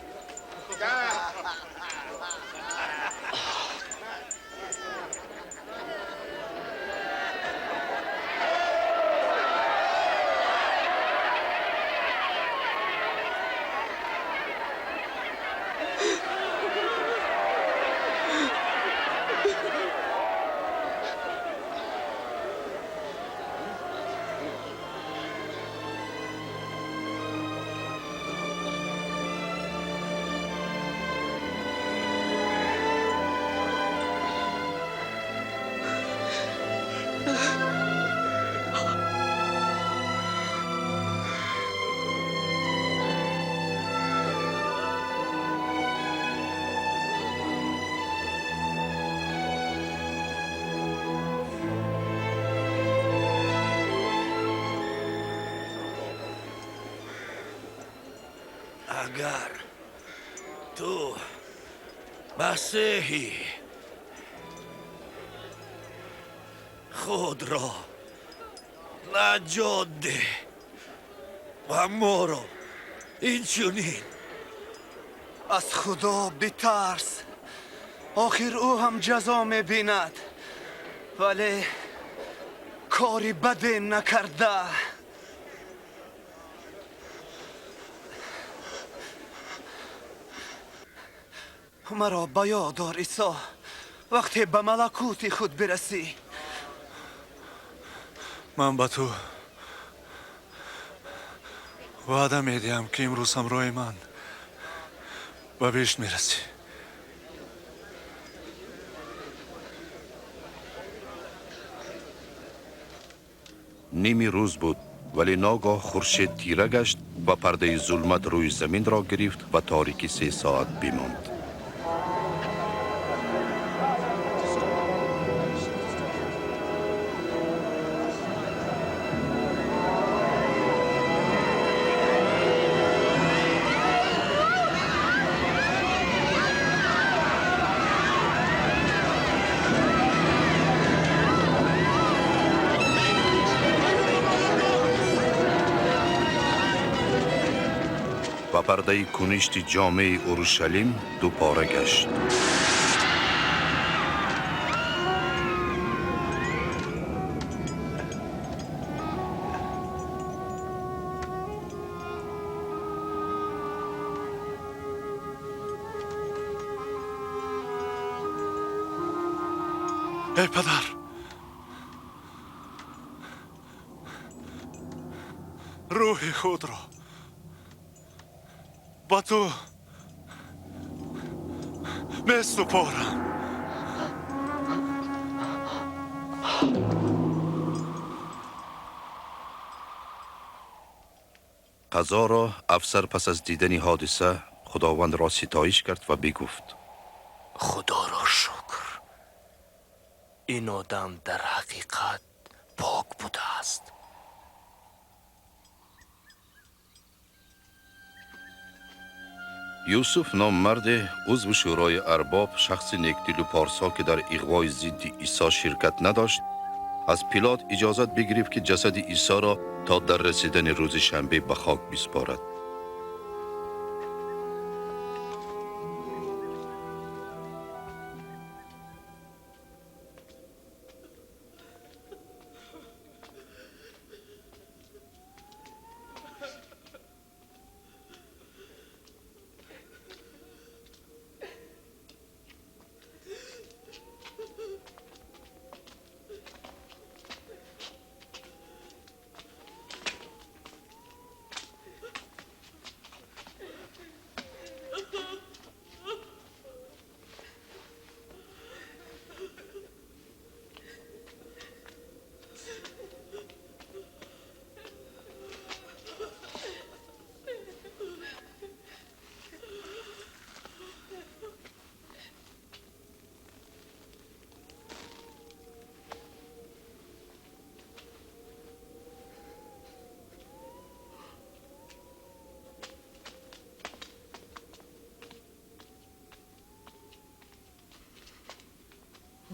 اگر تو مسیحی خود را نجات ده و ما را اینچنین از خدا بترس. آخر او هم جزا می‌بیند ولی کاری بده نکرده. مرا به یاد دار عیسی، وقتی به ملکوت خود برسی. من به تو وعده میدیم که امروز همراه من به بهشت میرسی. نیمی روز بود ولی ناگاه خورشید تیره گشت و پرده ظلمت روی زمین را گرفت و تاریکی 3 ساعت بماند. و پرده کنشت جامع اورشلیم دو پاره گشت. ای پدر، روح خود را با تو می سپارم. قضا را افسر پس از دیدن حادثه خداوند را ستایش کرد و بگفت: خدا را شکر، این آدم در حقیقت پاک بوده است. یوسف نام مرد عضو شورای ارباب، شخص نیکدل و پارسا که در اغوای ضد عیسی شرکت نداشت، از پیلات اجازت بگرفت که جسد عیسی را تا در رسیدن روز شنبه به خاک بسپارد.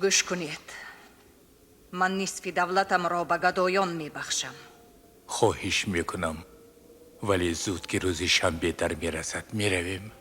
گوش کنید، من نصف دولتم را به گدایان می بخشم. خواهش میکنم، ولی زود که روز شنبه در میرسد میرویم.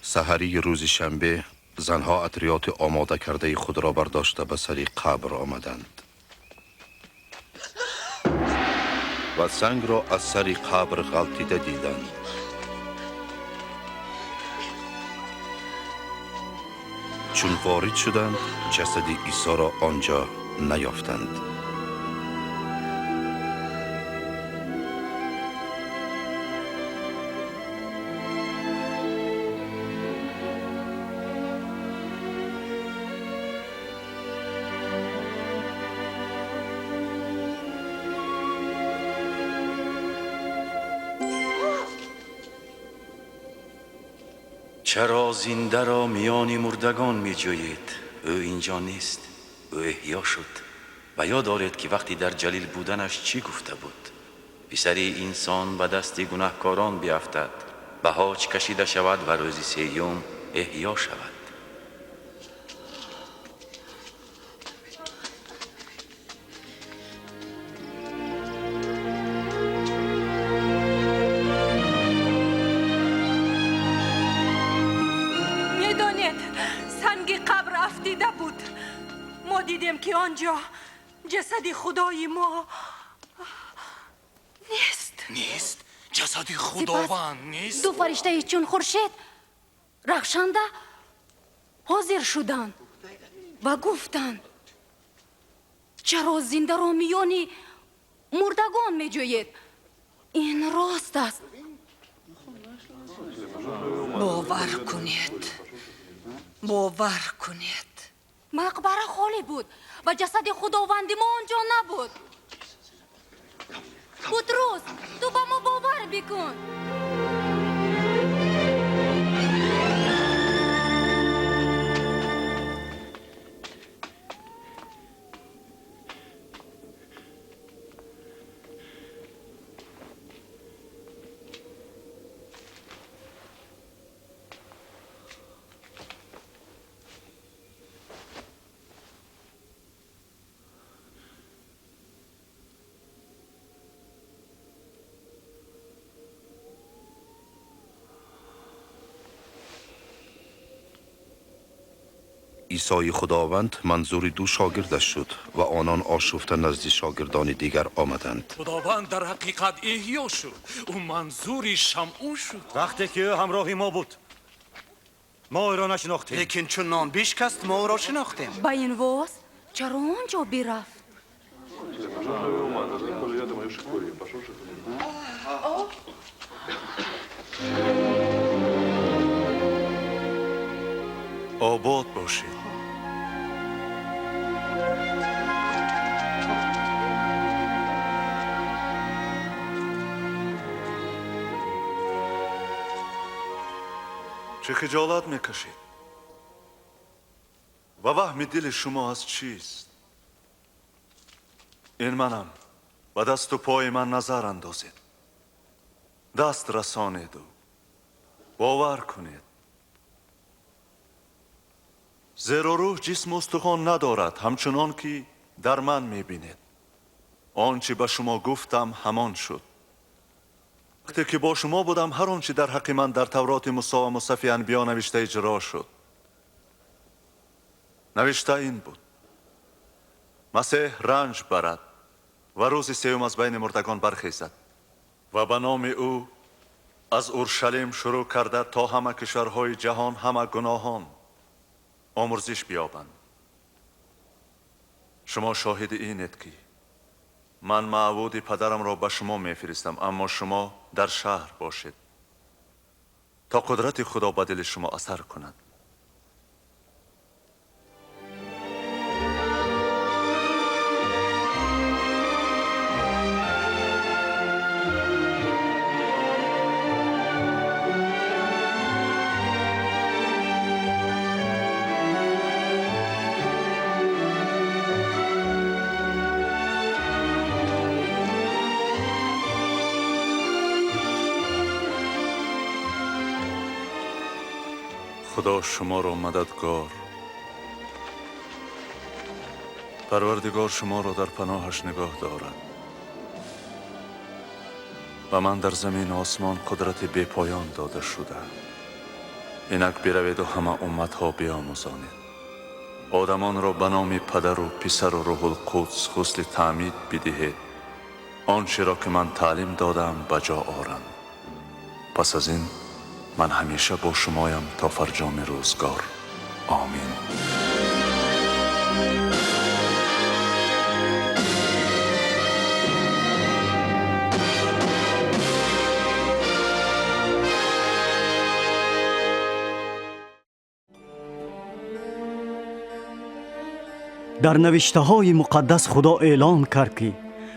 سحری روز شنبه زنها عطریات آماده کرده خود را برداشته به سر قبر آمدند و سنگ را از سر قبر غلطیده دیدند. چون وارد شدند جسد عیسی را آنجا نیافتند. چرا زنده را میان مردگان می جویید؟ او اینجا نیست. او احیا شد و یاد آرید که وقتی در جلیل بودنش چی گفته بود؟ پسری انسان به دست گناهکاران بیفتد، به حاج کشیده شود و روز سیوم احیا شود. ما دیدیم که آنجا جسد خدای ما نیست؟ جسد خداوند نیست؟ دو فرشته چون خورشید رخشنده حاضر شدند و گفتند چرا زنده را میانی مردگان میجویید؟ این راست است. باور کنید مقبره خالی بود و جسد خداوند ما آنجا نبود. بطرس تو با ما باور بکن. عیسی خداوند منظور دو شاگردش شد و آنان آشفته نزد شاگردان دیگر آمدند. خداوند در حقیقت احیا شد. او منظورش هم او شد. وقتی که او همراه ما بود ما او را نشناختیم. لیکن چون نان بیشکست ما او را شناختیم. با این واس چرا آنجا برفت؟ آباد باشید. چه خجالت میکشید؟ و وهم دل شما از چیست؟ این منم. و دست و پای من نظر اندازید. دست رسانید و باور کنید. زیرا روح جسم استخوان ندارد، همچنان که در من میبینید. آنچه به شما گفتم همان شد. وقتی که با شما بودم هر آنچه در حق من در تورات موسی و مصحف انبیا نوشته اجرا شد. نوشته این بود: مسیح رنج برد و روز سیوم از بین مردگان برخیزد و به نام او از اورشلیم شروع کرده تا همه کشورهای جهان همه گناهان آمرزش بیابند. شما شاهد اینید که من موعود پدرم را به شما میفرستم، اما شما در شهر باشید تا قدرت خدا به دل شما اثر کند. خدا شما را مددگار، پروردگار شما را در پناهش نگاه دارد و من در زمین و آسمان قدرت بی پایان داده شده. اینک بروید و همه امتها بیاموزانید. آدمان را به نام پدر و پسر و روح القدس غسل تعمید بدهید. آنچه را که من تعلیم دادم بجا آورند. پس از این من همیشه با شمایم تا فرجام روزگار. آمین. در نوشته های مقدس خدا اعلام کرد که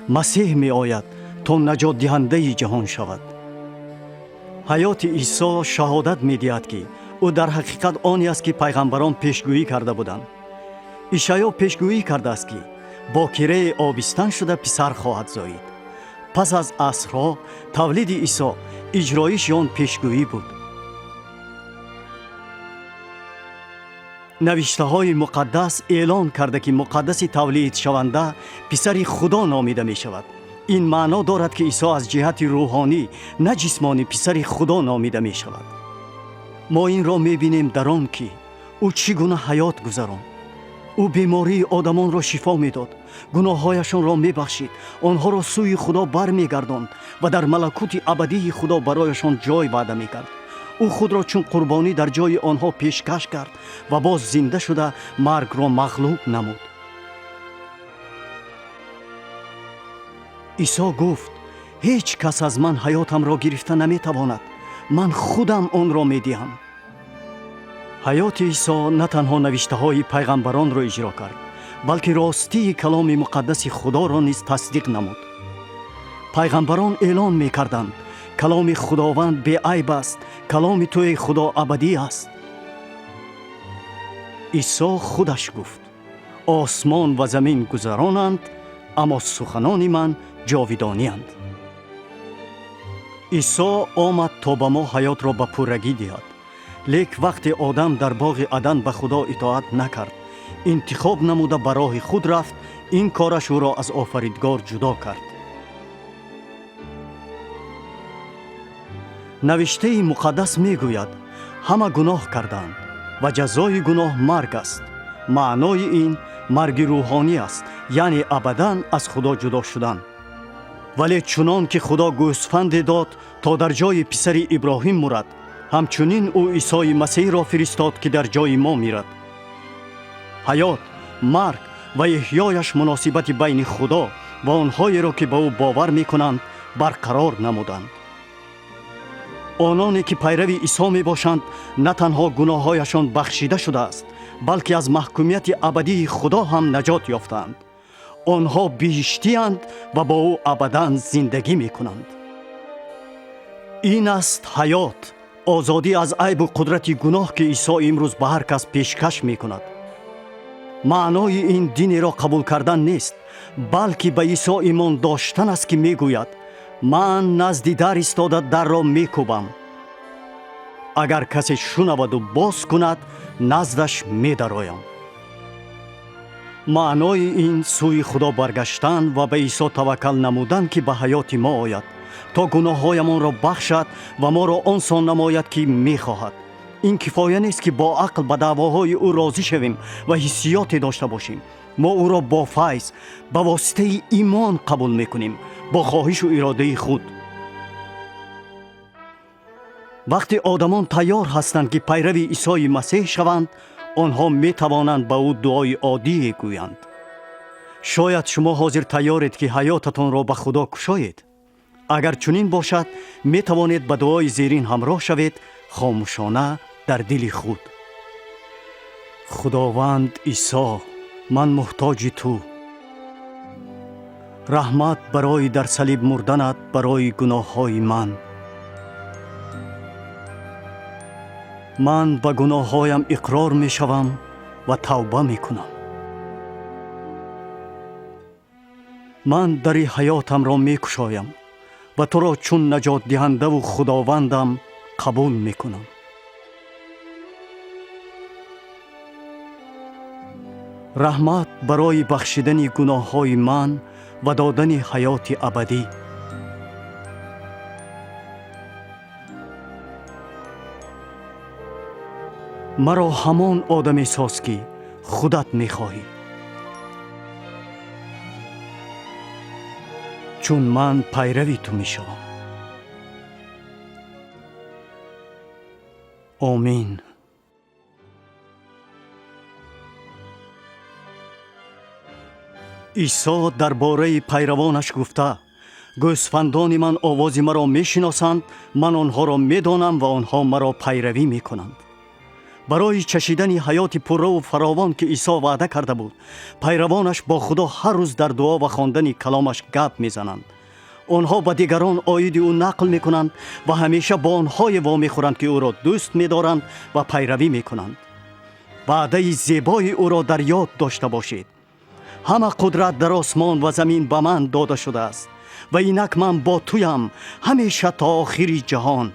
مسیح می آید تا نجات دهنده جهان شود. حیات عیسی شهادت می دهد که او در حقیقت آنی است که پیغمبران پیشگویی کرده بودند. ишаё пешгӯӣ кардааст ки бокираи обистан шуда писар хоҳад зоид. пас аз асрҳо тавлиди исо иҷроиши он пешгӯӣ буд. навиштаҳои муқаддас эълон карда ки муқаддаси тавлидшаванда писари худо номида мешавад. ин маъно дорад ки исо аз ҷиҳати рӯҳонӣ на ҷисмонӣ писари худо номида мешавад. мо инро мебинем дар он ки ӯ чӣ гуна ҳаёт гузаронд. ӯ бемории одамонро шифо медод, гуноҳҳояшонро мебахшид, онҳоро сӯи худо бармегардонд ва дар малакути абадии худо барояшон ҷой ваъда мекард. ӯ худро чун қурбонӣ дар ҷои онҳо пешкаш кард ва боз зинда шуда маргро мағлуб намуд. исо гуфт: ҳеҷ кас аз ман ҳаётамро гирифта наметавонад, ман худам онро медиҳам. ҳаёти исо на танҳо навиштаҳои пайғамбаронро иҷро кард, балки ростии каломи муқаддаси худоро низ тасдиқ намуд. пайғамбарон эълон мекарданд: каломи худованд беайб аст, каломи ту эй худо абадӣ аст. исо худаш гуфт: осмон ва замин гузаронанд, аммо суханони ман ҷовидониянд. исо омад то ба мо ҳаётро ба пуррагӣ диҳад. лек вақте одам дар боғи адан ба худо итоат накард, интихоб намуда ба роҳи худ рафт, ин кораш ӯро аз офаридгор ҷудо кард. навиштаи муқаддас мегӯяд: ҳама гуноҳ кардаанд ва ҷазои гуноҳ марг аст. маънои ин марги рӯҳонӣ аст, яъне абадан аз худо ҷудо шудан. вале чунон ки худо гӯсфанде дод то дар ҷои писари иброҳим мурад, ҳамчунин ӯ исои масеҳро фиристод ки дар ҷои мо мирад. ҳаёт, марг ва иҳёяш муносибати байни худо ва онҳоеро ки ба ӯ бовар мекунанд барқарор намуданд. ононе ки пайрави исо мебошанд, на танҳо гуноҳҳояшон бахшида шудааст, балки аз маҳкумияти абадии худо ҳам наҷот ёфтаанд. онҳо биҳиштианд ва бо ӯ абадан зиндагӣ мекунанд. ин аст ҳаёт, озодӣ аз айбу қудрати гуноҳ ки исо имрӯз ба ҳар кас пешкаш мекунад. маънои ин динеро қабул кардан нест, балки ба исо имон доштан аст ки мегӯяд: ман назди дар истода дарро мекӯбам. агар касе шунаваду боз кунад, наздаш медароям. маънои ин сӯи худо баргаштан ва ба исо таваккал намудан ки ба ҳаёти мо ояд, то гуноҳҳоямонро бахшад ва моро он сон намояд ки мехоҳад. ин кифоя нест ки бо ақл ба даъвоҳои ӯ розӣ шавем ва ҳиссиёте дошта бошем. мо ӯро бо файз ба воситаи имон қабул мекунем, бо хоҳишу иродаи худ. вақте одамон тайёр ҳастанд ки пайрави исои масеҳ шаванд, онҳо метавонанд ба ӯ дуои оддие гӯянд. шояд шумо ҳозир тайёред ки ҳаётатонро ба худо кушоед. агар чунин бошад, метавонед ба дуои зерин ҳамроҳ шавед, хомӯшона дар дили худ: худованд исо, ман муҳтоҷи ту. раҳмат барои дар салиб мурданат барои гуноҳҳои ман. ман ба гуноҳҳоям иқрор мешавам ва тавба мекунам. ман дари ҳаётамро мекушоям ва туро чун наҷотдиҳандаву худовандам қабул мекунам. раҳмат барои бахшидани гуноҳҳои ман ва додани ҳаёти абадӣ. маро ҳамон одаме соз ки худат мехоҳӣ, чун ман пайрави ту мешавам. омин. исо дар бораи пайравонаш гуфта: гӯсфандони ман овози маро мешиносанд, ман онҳоро медонам ва онҳо маро пайравӣ мекунанд. барои чашидани ҳаёти пурраву фаровон ки исо ваъда карда буд, пайравонаш бо худо ҳар рӯз дар дуо ва хондани каломаш гап мезананд. онҳо ба дигарон оиди ӯ нақл мекунанд ва ҳамеша бо онҳое вомехӯранд ки ӯро дӯст медоранд ва пайравӣ мекунанд. وعده زیبای او را در یاد داشته باشید. همه قدرت در آسمان و زمین به من داده شده است و اینک من با تویم همیشه تا آخر جهان.